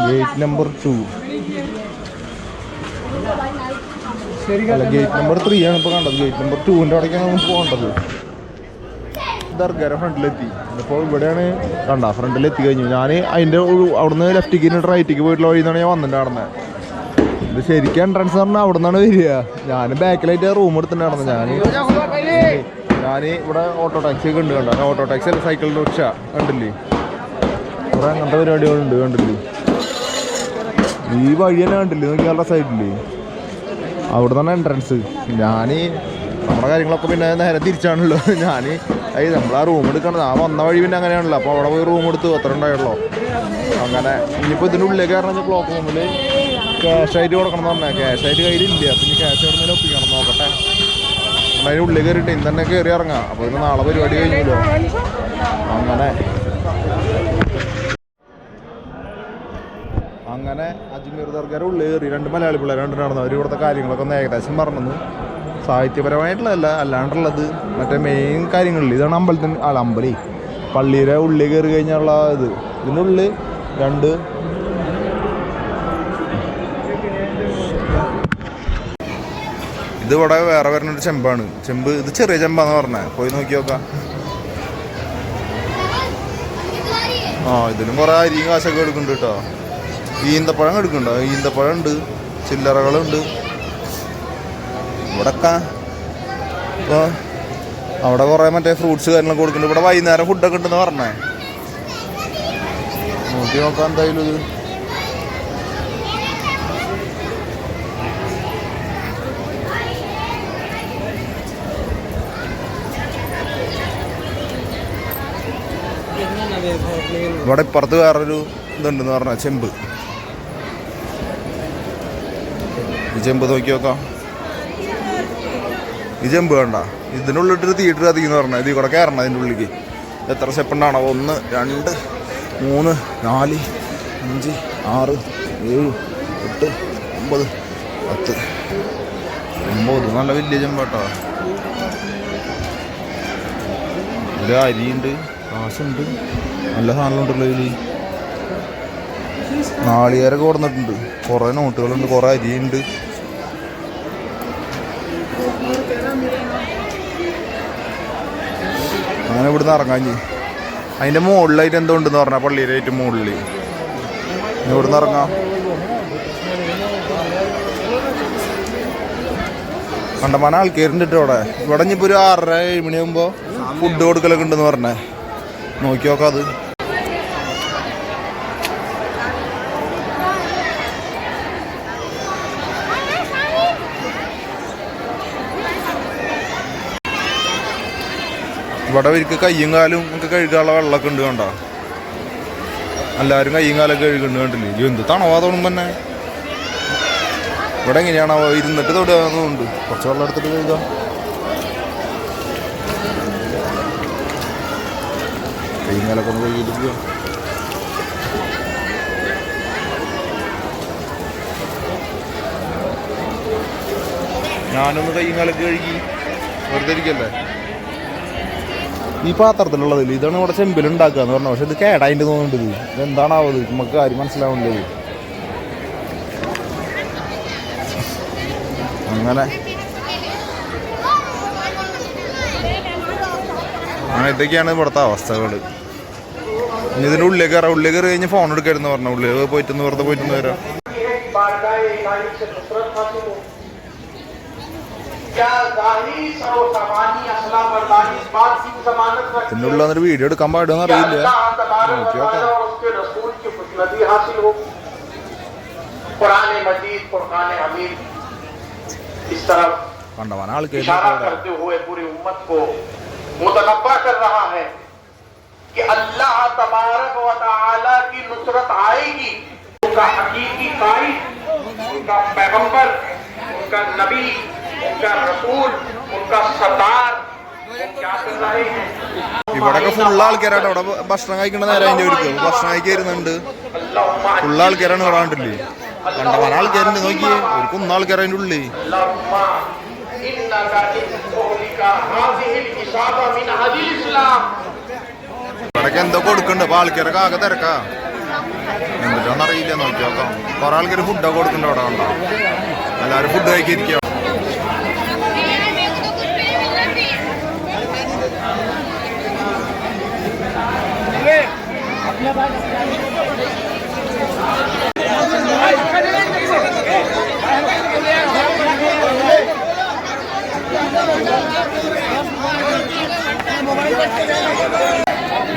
ഗേറ്റ് നമ്പർ 2 അല്ല, ഗേറ്റ് നമ്പർ 3 ആണ് ഇപ്പോൾ കണ്ടത്. ഗേറ്റ് നമ്പർ 2ൻ്റെ അവിടേക്കാണ് നമുക്ക് പോകേണ്ടത്. ദർഗയുടെ ഫ്രണ്ടിലെത്തി. ഇപ്പോൾ ഇവിടെയാണ് കണ്ട ഫ്രണ്ടിലെത്തി കഴിഞ്ഞു. ഞാൻ അതിൻ്റെ അവിടുന്ന് ലെഫ്റ്റിക്ക് റൈറ്റിക്ക് പോയിട്ടുള്ള വഴി നിന്നാണ് ഞാൻ വന്നിട്ട് നടന്നത്. ഇത് ശരിക്കും എൻട്രൻസ് പറഞ്ഞാൽ അവിടെ നിന്നാണ് വരിക. ഞാൻ ബാക്കിലായിട്ട് റൂം എടുത്തിട്ട് നടന്നത്. ഞാൻ ഇവിടെ ഓട്ടോ ടാക്സി ഒക്കെ ഉണ്ട്. കണ്ട ഓട്ടോ ടാക്സി അല്ല, സൈക്കിൾ റിക്ഷ കണ്ടില്ലേ. ഇവിടെ അങ്ങനത്തെ പരിപാടികളുണ്ട് കണ്ടില്ലേ. ഈ വഴി തന്നെ കണ്ടില്ലേ, നോക്കിയാളുടെ സൈഡില്ലേ, അവിടെ നിന്നാണ് എൻട്രൻസ്. ഞാൻ നമ്മുടെ കാര്യങ്ങളൊക്കെ പിന്നെ നേരെ തിരിച്ചാണല്ലോ. ഞാൻ നമ്മൾ ആ റൂം എടുക്കണം. ആ വന്ന വഴി പിന്നെ അങ്ങനെയാണല്ലോ. അപ്പോൾ അവിടെ പോയി റൂം എടുത്ത് അത്ര ഉണ്ടായുള്ളൂ. അങ്ങനെ ഇനിയിപ്പോൾ ഇതിൻ്റെ ഉള്ളിലേക്ക് കാരണം ക്ലോക്ക് റൂമിൽ ക്യാഷായിട്ട് കൊടുക്കണം എന്ന് പറഞ്ഞാൽ ക്യാഷായിട്ട് കയ്യിലില്ല. അപ്പം ഇനി ക്യാഷ് എവിടെ നിന്ന് ഒപ്പിക്കണം നോക്കട്ടെ. അതിന് ഉള്ളിൽ കയറിയിട്ട് ഇന്ന് തന്നെ കയറി ഇറങ്ങാം. അപ്പോൾ ഇന്ന് നാളെ പരിപാടി കഴിഞ്ഞല്ലോ. അങ്ങനെ അജ്മീർ ദർഗയുടെ ഉള്ളിൽ കയറി 2 മലയാളി പിള്ളേർ നടന്നു. അവർ ഇവിടുത്തെ കാര്യങ്ങളൊക്കെ ഒന്ന് ഏകദേശം പറഞ്ഞു. സാഹിത്യപരമായിട്ടുള്ളതല്ല, അല്ലാണ്ടുള്ളത് മറ്റേ മെയിൻ കാര്യങ്ങളിൽ. ഇതാണ് അമ്പലത്തിന് പള്ളിയുടെ ഉള്ളിൽ കയറി കഴിഞ്ഞുള്ള ഇത്. ഇതിനുള്ളിൽ 2 ഇത് ഇവിടെ വേറെ വരുന്നൊരു ചെമ്പാണ്. ചെമ്പ് ഇത് ചെറിയ ചെമ്പാന്ന് പറഞ്ഞത്. പോയി നോക്കി നോക്കാം. ഇതിലും കുറേ അരിയും കാശൊക്കെ എടുക്കുന്നുണ്ട് കേട്ടോ. ഈന്തപ്പഴം എടുക്കുന്നുണ്ടോ? ഈന്തപ്പഴം ഉണ്ട്, ചില്ലറകളുണ്ട് ഇവിടെയൊക്കെ. ഇപ്പോൾ അവിടെ കുറേ മറ്റേ ഫ്രൂട്ട്സ് കാര്യങ്ങളൊക്കെ കൊടുക്കുന്നുണ്ട്. ഇവിടെ വൈകുന്നേരം ഫുഡൊക്കെ ഉണ്ടെന്ന് പറഞ്ഞേ. നോക്കി നോക്കാം എന്തായാലും. ഇത് ഇവിടെ ഇപ്പുറത്ത് വേറൊരു ഇതുണ്ടെന്ന് പറഞ്ഞ ചെമ്പ്. ഈ ചെമ്പ് നോക്കി നോക്കാം. ഈ ചെമ്പ് വേണ്ട. ഇതിനുള്ളിട്ടൊരു തിയേറ്റർ കത്തിക്കുന്നു പറഞ്ഞാൽ ഇതിൽ കൂടെ കയറണം. അതിൻ്റെ ഉള്ളിലേക്ക് എത്ര സ്റ്റെപ്പ് ഉണ്ടാണോ? 1 2 3 4 5 6 7 8 9 10 9. നല്ല വലിയ ചെമ്പാട്ടോ. ഇതിൽ അരിയുണ്ട്, കാശുണ്ട്, നല്ല സാധനങ്ങളുണ്ടല്ലോ. ഇതിൽ നാളികേരൊക്കെ കൊടുത്തിട്ടുണ്ട്. കുറേ നോട്ടുകളുണ്ട്, കുറേ അരിയുണ്ട്. അങ്ങനെ ഇവിടുന്ന് ഇറങ്ങാഞ്ഞ് അതിൻ്റെ മുകളിലായിട്ട് എന്തോ ഉണ്ടെന്ന് പറഞ്ഞാൽ പള്ളിയുടെ ഏറ്റവും മുകളിൽ. ഇവിടുന്ന് ഇറങ്ങാം. കണ്ടമാനം ആൾക്കാരുണ്ട് ഇവിടെ. ഇവിടെ ഇനിയിപ്പോൾ ഒരു 6:30 7 മണിയാകുമ്പോൾ ഫുഡ് കൊടുക്കലൊക്കെ ഉണ്ടെന്ന് പറഞ്ഞേ. നോക്കി നോക്കാം. അത് ഇവിടെ ഇവർക്ക് കയ്യും കാലും ഒക്കെ കഴുകാനുള്ള വെള്ളമൊക്കെ ഉണ്ട്. കണ്ടോ, എല്ലാവരും കയ്യും കാലൊക്കെ കഴുകുന്നുണ്ട്. കണ്ടില്ലേ എന്ത് തണവാ തോന്നുമ്പോൾ തന്നെ. ഇവിടെ എങ്ങനെയാണോ ഇരുന്നിട്ട് തൊടുകയെന്നുണ്ട്. കുറച്ച് വെള്ളം എടുത്തിട്ട് കഴുകാം. കയ്യും കാലൊക്കെ ഒന്ന് കഴുകിയിട്ട് ഞാനൊന്ന് കയ്യും കാലൊക്കെ കഴുകി വെറുതെ ഇരിക്കല്ലേ. ഈ പാത്രത്തിലുള്ളതിൽ ഇതാണ് ഇവിടെ ചെമ്പിലുണ്ടാക്കുക എന്ന് പറഞ്ഞു. പക്ഷെ ഇത് കേടായിട്ട് തോന്നുന്നുണ്ട്. ഇതെന്താണാവത് നമുക്ക് കാര്യം മനസ്സിലാവുന്നത്. അങ്ങനെ ഇതൊക്കെയാണ് ഇവിടുത്തെ അവസ്ഥകൾ. ഇനി ഇതിൻ്റെ ഉള്ളിൽ കയറി കഴിഞ്ഞ് ഫോൺ എടുക്കരുതെന്ന് പറഞ്ഞു. ഉള്ളിൽ പോയിട്ടൊന്ന് വെറുതെ പോയിട്ടൊന്ന് വരാം. ഇതിനുള്ള ഒരു വീഡിയോ എടുക്കാൻ പാടുമെന്ന് അറിയില്ല. കണ്ടവാൻ ആൾക്കാർ ഇവിടെയൊക്കെ ഫുൾ ആൾക്കാരാണ്. ഇവിടെ ഭക്ഷണം കഴിക്കുന്ന നേരം അതിൻ്റെ ഒരു ഭക്ഷണം കഴിക്കായിരുന്നുണ്ട്. ഫുൾ ആൾക്കാരാണ് ഇവിടെ കണ്ടില്ലേ. കണ്ടമാനം ആൾക്കാരുണ്ട്. നോക്കി ഒരു കുന്ന ആൾക്കാർ അതിൻ്റെ ഉള്ളിൽ. ഇവിടൊക്കെ എന്തോ കൊടുക്കണ്ട്. അപ്പൊ ആൾക്കാരൊക്കെ ആകെ തിരക്കാ. എന്നിട്ടാന്നറിയില്ല. നോക്കി നോക്കാം. കുറെ ആൾക്കാർ ഫുഡൊക്കെ കൊടുക്കണ്ട. അവിടെ കണ്ടോ എല്ലാവരും ഫുഡ് കഴിക്കിരിക്കുക.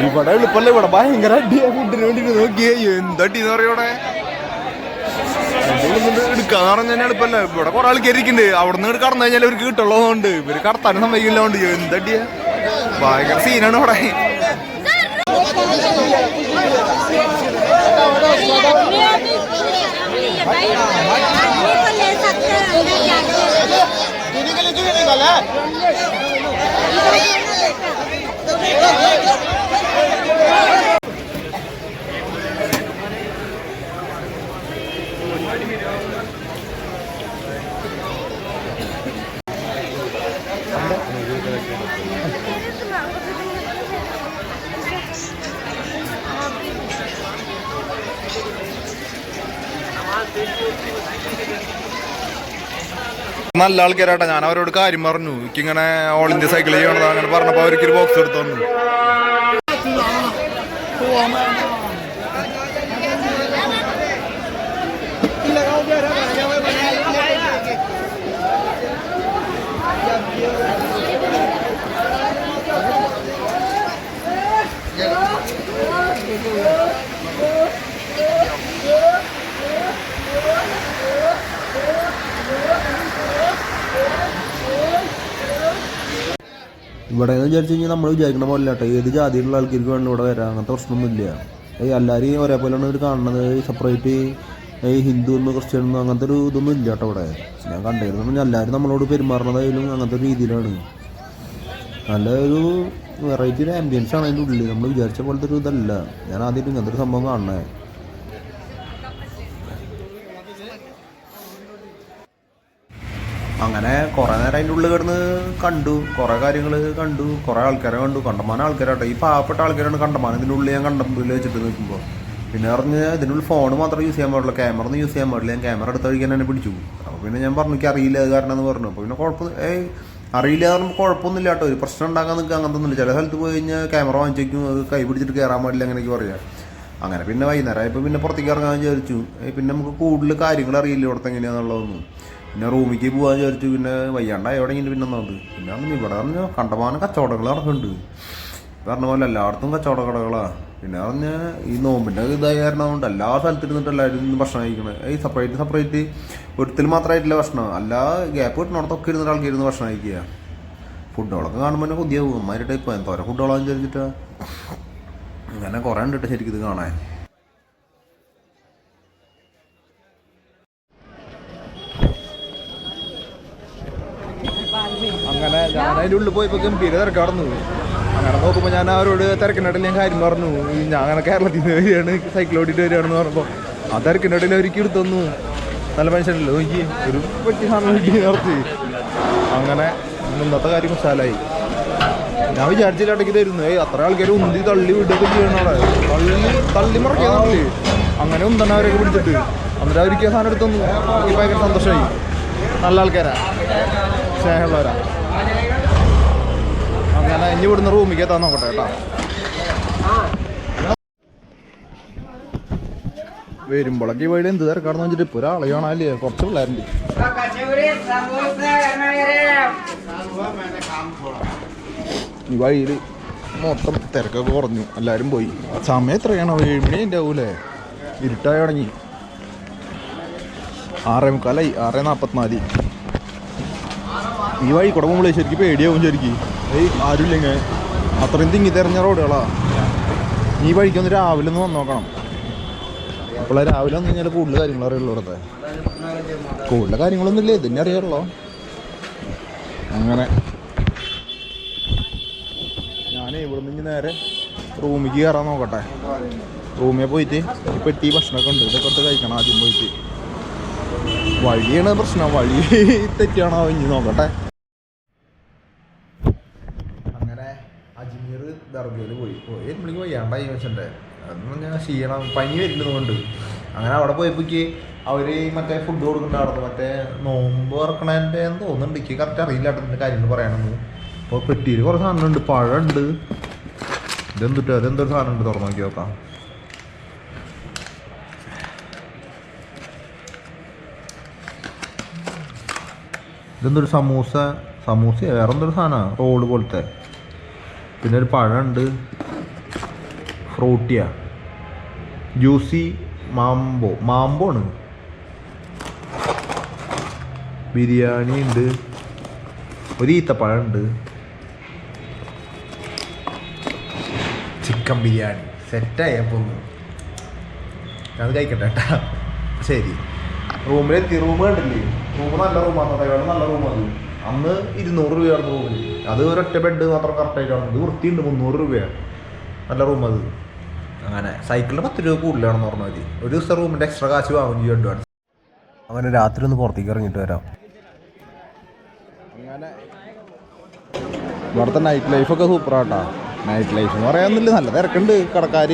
ഇവിടെ എളുപ്പല്ല. ഇവിടെ ഭയങ്കര അടിയാ ഫുഡിന് വേണ്ടിട്ട്. നോക്കിയേ എന്തടിന്ന് പറയോടെ. എടുക്കാന്ന് പറഞ്ഞാൽ എളുപ്പല്ല. ഇവിടെ കുറെ ആൾക്കാർ ഇരിക്കുന്നുണ്ട്. അവിടെ നിന്ന് കടന്നു കഴിഞ്ഞാൽ ഇവർക്ക് കിട്ടുള്ളതുകൊണ്ട് ഇവര് കടത്താനും സമ്മതിക്കില്ലാണ്ട് എന്തടിയാ. ഭയങ്കര സീനാണ് ഇവിടെ. നല്ല ആൾക്കാരാട്ടാ. ഞാൻ അവരോട് കാര്യം പറഞ്ഞു. എനിക്കിങ്ങനെ ഓൾ ഇന്ത്യ സൈക്കിൾ ചെയ്യണത് അങ്ങനെ പറഞ്ഞപ്പോ അവർക്കൊരു ബോക്സ് എടുത്തു തന്നു. ഇവിടെ എന്ന് വിചാരിച്ചു കഴിഞ്ഞാൽ നമ്മൾ വിചാരിക്കണ പോലെ കേട്ടോ. ഏത് ജാതിയിലുള്ള ആൾക്കാർക്ക് വേണം ഇവിടെ വരാം. അങ്ങനത്തെ പ്രശ്നമൊന്നുമില്ല. എല്ലാവരെയും ഒരേപോലെയാണ് ഇവർ കാണുന്നത്. സെപ്പറേറ്റ് ഹിന്ദു എന്നോ ക്രിസ്ത്യൻ എന്നോ അങ്ങനത്തെ ഒരു ഇതൊന്നും ഇല്ല കേട്ടോ ഇവിടെ. ഞാൻ കണ്ടിരുന്നു എല്ലാവരും നമ്മളോട് പെരുമാറുന്നതായാലും അങ്ങനത്തെ ഒരു രീതിയിലാണ്. നല്ല ഒരു വെറൈറ്റി ഒരു ആംബിയൻസ് ആണ് അതിൻ്റെ ഉള്ളിൽ. നമ്മൾ വിചാരിച്ച പോലത്തെ ഒരു ഇതല്ല. ഞാൻ ആദ്യമായിട്ട് ഇങ്ങനത്തെ ഒരു സംഭവം കാണണേ. അങ്ങനെ കുറേ നേരം അതിൻ്റെ ഉള്ളിൽ കിടന്ന് കണ്ടു. കുറേ കാര്യങ്ങൾ കണ്ടു. കുറേ ആൾക്കാരെ കണ്ടു. കണ്ടമാനം ആൾക്കാരാട്ടോ. ഈ പാവപ്പെട്ട ആൾക്കാരാണ് കണ്ടമാനം ഇതിൻ്റെ ഉള്ളിൽ ഞാൻ കണ്ടതിൽ വെച്ചിട്ട് നിൽക്കുമ്പോൾ. പിന്നെ പറഞ്ഞ് ഇതിനുള്ളിൽ ഫോൺ മാത്രം യൂസ് ചെയ്യാൻ പാടില്ല, ക്യാമറ ഒന്നും യൂസ് ചെയ്യാൻ പാടില്ല. ഞാൻ ക്യാമറ എടുത്ത് കഴിക്കാൻ എന്നെ പിടിച്ചു. അപ്പോൾ പിന്നെ ഞാൻ പറഞ്ഞു എനിക്ക് അറിയില്ല അത് കാരണം എന്ന് പറഞ്ഞു. അപ്പോൾ പിന്നെ കുഴപ്പം അറിയില്ല എന്ന് പറയുമ്പോൾ കുഴപ്പമൊന്നുമില്ല കേട്ടോ. ഒരു പ്രശ്നം ഉണ്ടാക്കാൻ നിൽക്കുക അങ്ങനത്തെ ഒന്നുമില്ല. ചില സ്ഥലത്ത് പോയി കഴിഞ്ഞാൽ ക്യാമറ വാങ്ങിച്ചേക്കും, അത് കൈ പിടിച്ചിട്ട് കയറാൻ പാടില്ല അങ്ങനെയൊക്കെ പറയാം. അങ്ങനെ പിന്നെ വൈകുന്നേരം ആയപ്പോൾ പിന്നെ പുറത്തേക്ക് ഇറങ്ങാൻ വിചാരിച്ചു. പിന്നെ നമുക്ക് കൂടുതൽ കാര്യങ്ങൾ അറിയില്ല ഇവിടുത്തെ എങ്ങനെയാണെന്നുള്ളതൊന്നും. പിന്നെ റൂമിലേക്ക് പോകാൻ വിചാരിച്ചു. പിന്നെ വയ്യാണ്ടായി എവിടെ ഇങ്ങനെ പിന്നെ ഒന്നത്. പിന്നെ അന്ന് ഇവിടെ പറഞ്ഞ കണ്ടമാനം കച്ചവടങ്ങൾ നടക്കുന്നുണ്ട്. പറഞ്ഞ പോലെ എല്ലായിടത്തും കച്ചവട കടകളാണ്. പിന്നെ പറഞ്ഞ് ഈ നോമ്പിൻ്റെ ഇതായ കാരണം കൊണ്ട് എല്ലാ സ്ഥലത്തും ഇരുന്നിട്ട് എല്ലാവരും ഇന്ന് ഭക്ഷണം കഴിക്കണത്. ഈ സെപ്പറേറ്റ് ഒരുത്തിൽ മാത്രമായിട്ടില്ല ഭക്ഷണം. എല്ലാ ഗ്യാപ്പ് കിട്ടുന്നിടത്തൊക്കെ ഇരുന്നിട്ട് ആൾക്കാർ ഇരുന്ന് ഭക്ഷണം കഴിക്കുക. ഫുഡുകളൊക്കെ കാണുമ്പോൾ തന്നെ കൊതിയാവും. അമ്മാരുടെ ടൈപ്പ് എന്തോരം ഫുഡുകളാന്ന് വിചാരിച്ചിട്ടാ. അങ്ങനെ കുറേ ഉണ്ട് ശരിക്കും ഇത് കാണാൻ. അങ്ങനെ ഞാൻ അതിൻ്റെ ഉള്ളിൽ പോയപ്പോൾ ഗംഭീര തിരക്കാർന്നു. അങ്ങനെ നോക്കുമ്പോൾ ഞാൻ അവരോട് തിരക്കിനിടയിൽ ഞാൻ കാര്യം പറഞ്ഞു. ഞാൻ അങ്ങനെ കേരളത്തിൽ നിന്ന് വരികയാണ്, സൈക്കിൾ ഓടിയിട്ട് വരികയാണെന്ന് പറഞ്ഞപ്പോൾ ആ തിരക്കിനിടയിൽ അവർക്ക് എടുത്തൊന്നു. നല്ല മനുഷ്യനല്ലോ നോക്കി ഒരു പറ്റിയ സാധനം നിർത്തി. അങ്ങനെ ഇന്നത്തെ കാര്യം കുശാലായി. ഞാൻ വിചാരിച്ചില്ല ഇടയ്ക്ക് തരുന്നു. അത്ര ആൾക്കാർ ഉന്തി തള്ളി വിടുകയൊക്കെ ചെയ്യണം. അവിടെ തള്ളി മറക്കിയതാണല്ലേ. അങ്ങനെ ഉന്തന്നെ അവരൊക്കെ പിടിച്ചിട്ട് എന്നിട്ട് അവർക്ക് സാധനം എടുത്തൊന്നു. എനിക്ക് ഭയങ്കര സന്തോഷമായി. നല്ല ആൾക്കാരാ, സ്നേഹമുള്ളവരാ. അങ്ങനെ ഇനി ഇവിടുന്ന് റൂമിലേക്ക് എത്താൻ നോക്കട്ടെ കേട്ടോ. വരുമ്പോഴൊക്കെ ഈ വഴി എന്ത് തിരക്കാണെന്ന് വെച്ചിട്ട് ഇപ്പോൾ ഒരാളെ കാണാല്ലേ. കുറച്ച് പിള്ളേരുണ്ട്. ഈ വഴിയിൽ മൊത്തം തിരക്കൊക്കെ കുറഞ്ഞു. എല്ലാവരും പോയി. സമയം എത്രയാണോ? 7 മണി എൻ്റെ ആവൂലേ. ഇരുട്ടായി തുടങ്ങി. 6:45, 6:44. ഈ വഴി കൂടെ പോകുമ്പോൾ ശരിക്കും പേടിയാവും. ശരിക്കും ആരുമില്ലെങ്കിൽ അത്രയും തിങ്ങി തെരഞ്ഞ റോഡുകളാ. ഈ വഴിക്കൊന്ന് രാവിലെ ഒന്ന് വന്ന് നോക്കണം. അപ്പോൾ രാവിലെ വന്നു കഴിഞ്ഞാൽ കൂടുതൽ കാര്യങ്ങൾ അറിയുള്ളൂ. ഇവിടുത്തെ കൂടുതൽ കാര്യങ്ങളൊന്നും ഇല്ല, ഇതന്നെ അറിയാറുള്ളൂ. അങ്ങനെ ഞാൻ ഇവിടെ നിന്ന് നേരെ റൂമിലേക്ക് കയറാൻ നോക്കട്ടെ. റൂമിൽ പോയിട്ട് ഈ പെട്ടി ഭക്ഷണമൊക്കെ ഉണ്ട്, ഇതൊക്കെ എടുത്ത് കഴിക്കണം ആദ്യം പോയിട്ട്. വഴിയാണ് പ്രശ്നം, വഴി തെറ്റിയാണോ ഇനി നോക്കട്ടെ. അങ്ങനെ അജ്മീർ ദർഗയിൽ പോയി എനിക്ക് വയ്യാണ്ടായി വെച്ചിട്ടുണ്ട്. അതൊന്നും ഞാൻ ക്ഷീണം പനി വരുന്നതുകൊണ്ട്. അങ്ങനെ അവിടെ പോയപ്പോഴേക്ക് അവർ മറ്റേ ഫുഡ് കൊടുക്കുന്നുണ്ടായിരുന്നു, മറ്റേ നോമ്പ് ഇറക്കണതിൻ്റെ എന്ന് തോന്നുന്നുണ്ട്. എനിക്ക് കറക്റ്റ് അറിയില്ല അതിൻ്റെ കാര്യങ്ങൾ പറയണമെന്ന്. അപ്പോൾ പെട്ടിയിൽ കുറേ സാധനമുണ്ട്, പഴമുണ്ട്, അതെന്തൊരു സാധനം ഉണ്ട്, തുറന്നു നോക്കി നോക്കാം. ഇതെന്തൊരു സമൂസ വേറെ എന്തൊരു സാധനമാണ്, റോള് പോലത്തെ. പിന്നെ ഒരു പഴമുണ്ട്, ഫ്രൂട്ടിയ, ജ്യൂസി മാമ്പോ ആണ്. ബിരിയാണി ഉണ്ട്, ഒരു ഈത്തപ്പഴമുണ്ട്, ചിക്കൻ ബിരിയാണി സെറ്റായി. അപ്പോൾ ഒന്ന് അത് കഴിക്കട്ടെ കേട്ടാ. ശരി, റൂമിലെത്തി. റൂം കണ്ടില്ലേ, റൂം നല്ല റൂമാണ്, നല്ല റൂമാണ്. അന്ന് 200 രൂപയാണ് റൂമിൽ. അത് ഒരൊറ്റ ബെഡ് മാത്രം കറക്റ്റായിട്ടാണ്. ഇത് വൃത്തിയുണ്ട്, 300 രൂപയാണ്. നല്ല റൂം അത്. അങ്ങനെ സൈക്കിളിന് 10 രൂപ കൂടുതലാണെന്ന് പറഞ്ഞാൽ മതി. ഒരു ദിവസം റൂമിൻ്റെ എക്സ്ട്രാ കാശ് വാങ്ങും ചെയ്യും അഡ്വാൻസ്. അങ്ങനെ രാത്രി ഒന്ന് പുറത്തേക്ക് ഇറങ്ങിയിട്ട് വരാം. അങ്ങനെ ഇവിടുത്തെ നൈറ്റ് ലൈഫൊക്കെ സൂപ്പറാട്ടാ. നൈറ്റ് ലൈഫ് എന്ന് പറയാനൊന്നുമില്ല, നല്ല തിരക്കുണ്ട്. കടക്കാർ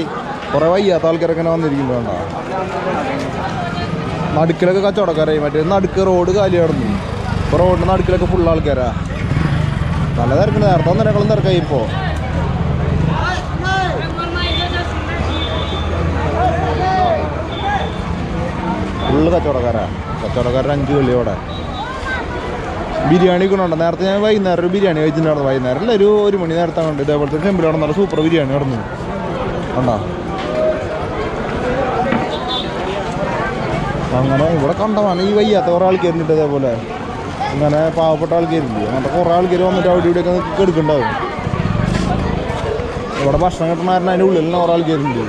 കുറേ വയ്യാത്ത ആൾക്കാരൊക്കെ വന്നിരിക്കുന്നുണ്ടോ. നടുക്കിലൊക്കെ കച്ചവടക്കാരായി. മറ്റേ നടുക്ക് റോഡ് കാലി കിടന്നു. ഇപ്പോൾ റോഡിന് നടുക്കിലൊക്കെ ഫുൾ ആൾക്കാരാ. നല്ല തിരക്കുണ്ട്. നേരത്തെ ഒന്നിനേക്കാളും തിരക്കായി ഇപ്പോൾ. ഫുള്ള് കച്ചവടക്കാരുടെ 5 കളിയോടെ. ബിരിയാണി കൊണ്ടുണ്ടോ. നേരത്തെ ഞാൻ വൈകുന്നേരം ഒരു ബിരിയാണി കഴിച്ചിട്ടുണ്ടായിരുന്നു. വൈകുന്നേരം അല്ല, ഒരു 1 മണി നേരത്തെ കണ്ട് ഇതേപോലത്തെ ടെമ്പിൾ നല്ല സൂപ്പർ ബിരിയാണി കിടന്നു കണ്ടോ. അങ്ങനെ ഇവിടെ കണ്ടതാണ് ഈ വയ്യാത്ത കുറേ ആൾക്കാരുണ്ട്. ഇതേപോലെ അങ്ങനെ പാവപ്പെട്ട ആൾക്കാരുണ്ട്. അങ്ങനത്തെ കുറേ ആൾക്കാർ വന്നിട്ട് അവിടെ ഇവിടെയൊക്കെ എടുക്കുന്നുണ്ടാവും. ഇവിടെ ഭക്ഷണം കിട്ടണമായിരുന്നു, അതിൻ്റെ ഉള്ളിൽ തന്നെ കുറേ ആൾക്കാരുണ്ട്.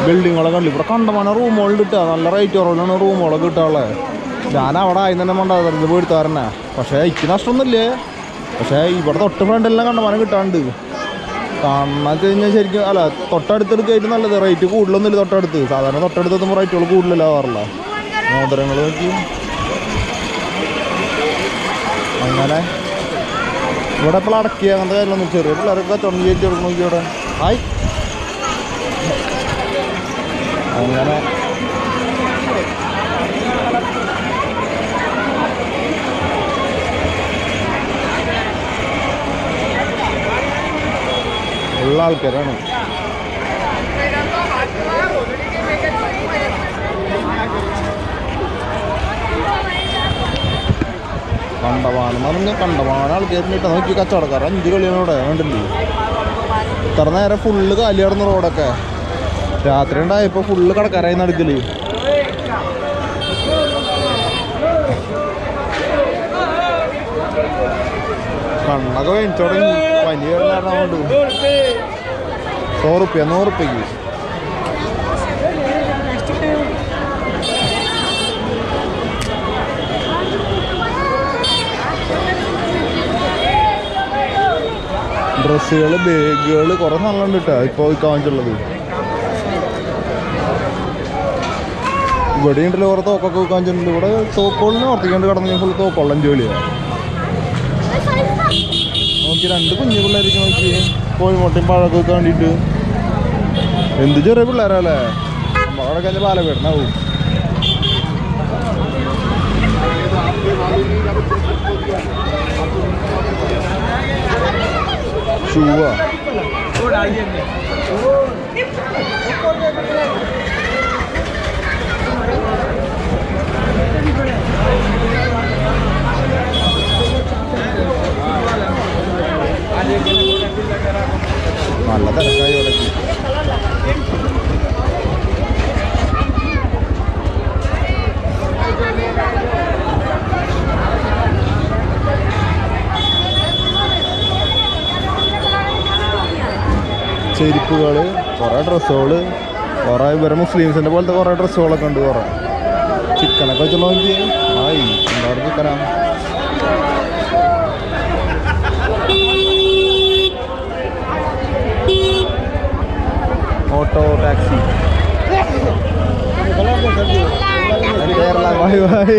ബിൽഡിങ്ങുകളൊക്കെ ഉണ്ട്. ഇവിടെ കണ്ടമാനം റൂമുകൾ കിട്ടുക. നല്ല റേറ്റ് കുറവിലാണ് റൂമുകളൊക്കെ കിട്ടാനുള്ളത്. ഞാൻ അവിടെ ആയി തന്നെ മണ്ടാകുന്നത് പോയിട്ടാറന്നെ. പക്ഷേ എനിക്ക് നഷ്ടമൊന്നുമില്ലേ. പക്ഷേ ഇവിടെ തൊട്ട് ഫ്രണ്ടെല്ലാം കണ്ടമാനം കിട്ടാണ്ട്. കാണാന്ന് വെച്ച് കഴിഞ്ഞാൽ ശരിക്കും അല്ല, തൊട്ടടുത്തെടുക്കായിട്ട് നല്ലത്. റേറ്റ് കൂടുതലൊന്നുമില്ല തൊട്ടടുത്ത്. സാധാരണ തൊട്ടടുത്തെത്തുമ്പോൾ റേറ്റുകൾ കൂടുതലല്ല ആവാറില്ല. മോതിരങ്ങൾ നോക്കി. അങ്ങനെ ഇവിടെ ഇപ്പോൾ അടക്കിയ അങ്ങനത്തെ കാര്യമൊന്നും ചെറിയ പിള്ളേരൊക്കെ കച്ചവടം ചെയ്ത് നോക്കി ഇവിടെ. ഹായ്. അങ്ങനെ ഉള്ള ആൾക്കാരാണ്. കണ്ടമാനം പറഞ്ഞ കണ്ടമാനം ആൾക്കാരിട്ട് നോക്കി കച്ചവടക്കാർ 5 കളിയോടെ കണ്ടില്ലേ. ഇത്ര നേരം ഫുള്ള് കാലിയാടുന്ന റോഡൊക്കെ. രാത്രി ഉണ്ടായപ്പോൾ ഫുള്ള് കടക്കാരായി നടക്കല്. കണ്ണൊക്കെ വേണിച്ചു തുടങ്ങി. പനി കാരണം കൊണ്ട് 100 റുപ്യ 100 റുപ്യക്ക്. ഡ്രസ്സുകൾ, ബാഗുകൾ, കുറേ സാധനങ്ങളുണ്ട് കേട്ടോ ഇപ്പോൾ കാണിച്ചുള്ളത്. ഇവിടെ ഉണ്ടല്ലോ കുറേ തോക്കൊക്കെ കാണിച്ചിട്ടുണ്ട്. ഇവിടെ തോക്കോളിന് ഓർത്തിക്കാണ്ട് കടന്നു ഫുൾ തോക്കൊള്ളൻ ജോലിയാണ്. നോക്കി 2 കുഞ്ഞു പിള്ളേർക്ക് നോക്കി കോഴിമുട്ടയും പഴമൊക്കെ വെക്കാൻ വേണ്ടിയിട്ട്. എന്ത് ചെറിയ പിള്ളേരല്ലേ. നമ്മളവിടെ കഴിഞ്ഞ പാലപേടനാവും. ഷൂവാ. നല്ല തിരക്കായി ഇവിടേക്ക്. ചെരുപ്പുകൾ, കുറേ ഡ്രസ്സുകൾ, കുറേ ഇവരെ മുസ്ലിംസിൻ്റെ പോലത്തെ കുറേ ഡ്രസ്സുകളൊക്കെ ഉണ്ട്. കുറേ ചിക്കനൊക്കെ വെച്ചുള്ള നോക്കി ആയി എന്തായാലും ചിക്കനാ. Auto taxi Kerala bye bye.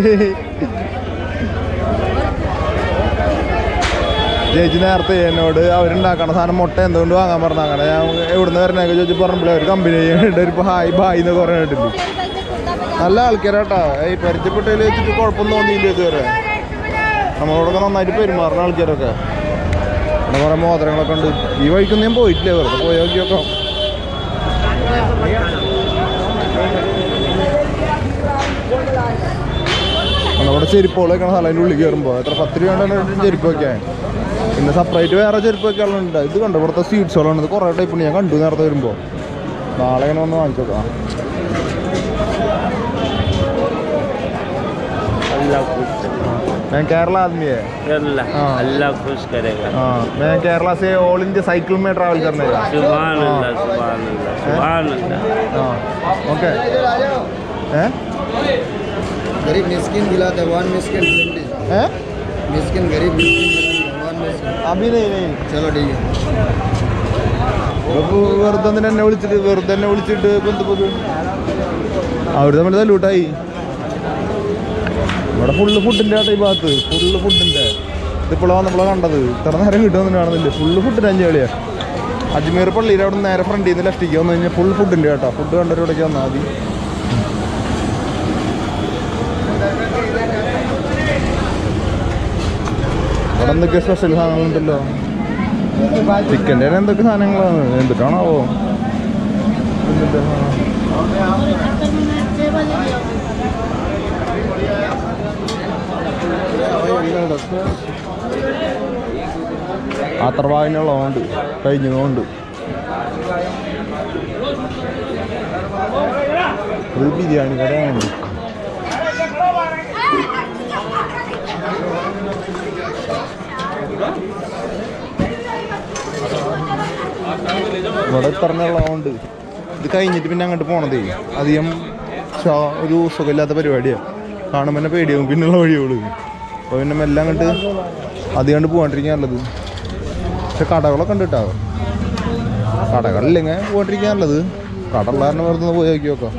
ചേച്ചി നേരത്തെ എന്നോട് അവരുണ്ടാക്കണ സാധനം മുട്ട എന്തുകൊണ്ട് വാങ്ങാൻ പറഞ്ഞ, അങ്ങനെ ഞാൻ എവിടുന്ന് വരണൊക്കെ ചോദിച്ചു പറഞ്ഞപ്പോൾ അവർ കമ്പനി ചെയ്യുന്നുണ്ട്. ഒരു ഹായ് ബായ് എന്ന് പറഞ്ഞിട്ടില്ല. നല്ല ആൾക്കാരാട്ടാ. ഈ പരിചയപ്പെട്ടതിൽ വെച്ചിട്ട് കുഴപ്പമൊന്നും തോന്നിയില്ല ഇതുവരെ. നമ്മളോടൊക്കെ നന്നായിട്ട് പെരുമാറുന്ന ആൾക്കാരൊക്കെ. പിന്നെ കുറേ മോതിരങ്ങളൊക്കെ ഉണ്ട്. ഈ വഴിക്കൊന്നും ഞാൻ പോയിട്ടില്ല, വെറുതെ പോയി നോക്കിയൊക്കെ. നമ്മുടെ ചെരുപ്പുകൾ വെക്കണ സ്ഥലം അതിൻ്റെ ഉള്ളിൽ കയറുമ്പോൾ എത്ര 10 രൂപ ചെരുപ്പ് വയ്ക്കാൻ. പിന്നെ സെപ്പറേറ്റ് വേറെ ചെരുപ്പ് വയ്ക്കാനുണ്ട്. ഇത് കണ്ടു ഇവിടുത്തെ സ്വീറ്റ്സുകളാണ്. ഇത് കുറേ ടൈപ്പ് ഞാൻ കണ്ടു നേരത്തെ വരുമ്പോൾ. നാളെ ഇങ്ങനെ വന്ന് വാങ്ങിച്ചോക്കാം. मैं केरला आदमी है। केरला अल्लाह खुश करेगा। हाँ मैं केरला से ऑल इंडिया साइकिल में ट्रैवल करने का। सुभान अल्लाह सुभान अल्लाह सुभान अल्लाह। हाँ ओके। हैं गरीब मिस्किन खिलाते 1 मिस्किन 20 हैं मिस्किन गरीब मिस्किन 1 मिस्किन अभी नहीं चलो ठीक है। വെറുതെ എന്നെ വിളിച്ചിട്ട് ബന്ധുപ്പത് അവർ തമ്മിൽ തല്ലൂട്ടായി. ഇവിടെ ഫുള്ള് ഫുഡിൻ്റെ ആട്ടെ ഈ ഭാഗത്ത്. ഫുള്ള് ഫുഡിൻ്റെ ഇതിപ്പോഴാണ് വന്നപ്പോഴാണ് കണ്ടത്. ഇത്ര നേരം കിട്ടുമെന്ന് കാണുന്നില്ല. ഫുള്ള് ഫുഡിൻ്റെ 5 കളിയാണ്. അജ്മീർ പള്ളിയിൽ അവിടെ നേരെ ഫ്രണ്ടിൽ നിന്ന് ലെഫ്റ്റിക്ക് വന്നു കഴിഞ്ഞാൽ ഫുൾ ഫുഡിൻ്റെ കേട്ടോ. ഫുഡ് കണ്ടൊരു ഇവിടേക്ക് വന്നാൽ മതി. അവിടെ എന്തൊക്കെ സ്പെഷ്യൽ സാധനങ്ങളുണ്ടല്ലോ. ചിക്കൻ്റെ എന്തൊക്കെ സാധനങ്ങളാണ്, എന്തിട്ടാണാവോ. ആത്രവാഹിനുള്ളതുകൊണ്ട് കഴിഞ്ഞതുകൊണ്ട് ഒരു ബിരിയാണി കടയാണ്. ഇവിടെ ഇത്രയുള്ളതുകൊണ്ട് ഇത് കഴിഞ്ഞിട്ട് പിന്നെ അങ്ങോട്ട് പോണതേ അധികം ഒരു സുഖമില്ലാത്ത പരിപാടിയാണ്. കാണുമ്പോൾ തന്നെ പേടിയാവും പിന്നുള്ള വഴിയോള്. അപ്പോൾ പിന്നെ മെല്ലെ അങ്ങോട്ട് അധികം പോകാണ്ടിരിക്കാനുള്ളത്. പക്ഷെ കടകളൊക്കെ ഉണ്ട് കേട്ടോ. കടകളില്ലെങ്കിൽ പോകാണ്ടിരിക്കാനുള്ളത്. കടയുള്ള കാരണം വെറുതെ പോയി നോക്കി നോക്കാം.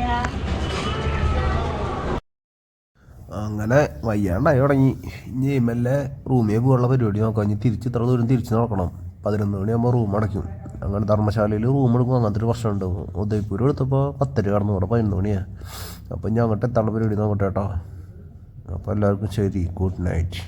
അങ്ങനെ വയ്യാണ്ടായി തുടങ്ങി. ഇനി മെല്ലെ റൂമിൽ പോകാനുള്ള പരിപാടി നോക്കാം. ഇനി ഇത്ര ദൂരം തിരിച്ച് നോക്കണം. 11 മണിയാകുമ്പോൾ റൂം അടയ്ക്കും. അങ്ങനെ ധർമ്മശാലയിൽ റൂം എടുക്കും. അങ്ങനത്തെ ഒരു പ്രശ്നം ഉണ്ടാവും. ഉദയ്പൂർ എടുത്തപ്പോൾ 10 കടന്നു. ഇവിടെ 11 മണിയാണ്. അപ്പം ഞാൻ അങ്ങോട്ട് എത്താനുള്ള പരിപാടി നോക്കട്ടെ കേട്ടോ. അപ്പോൾ എല്ലാവർക്കും ശരി, ഗുഡ് നൈറ്റ്.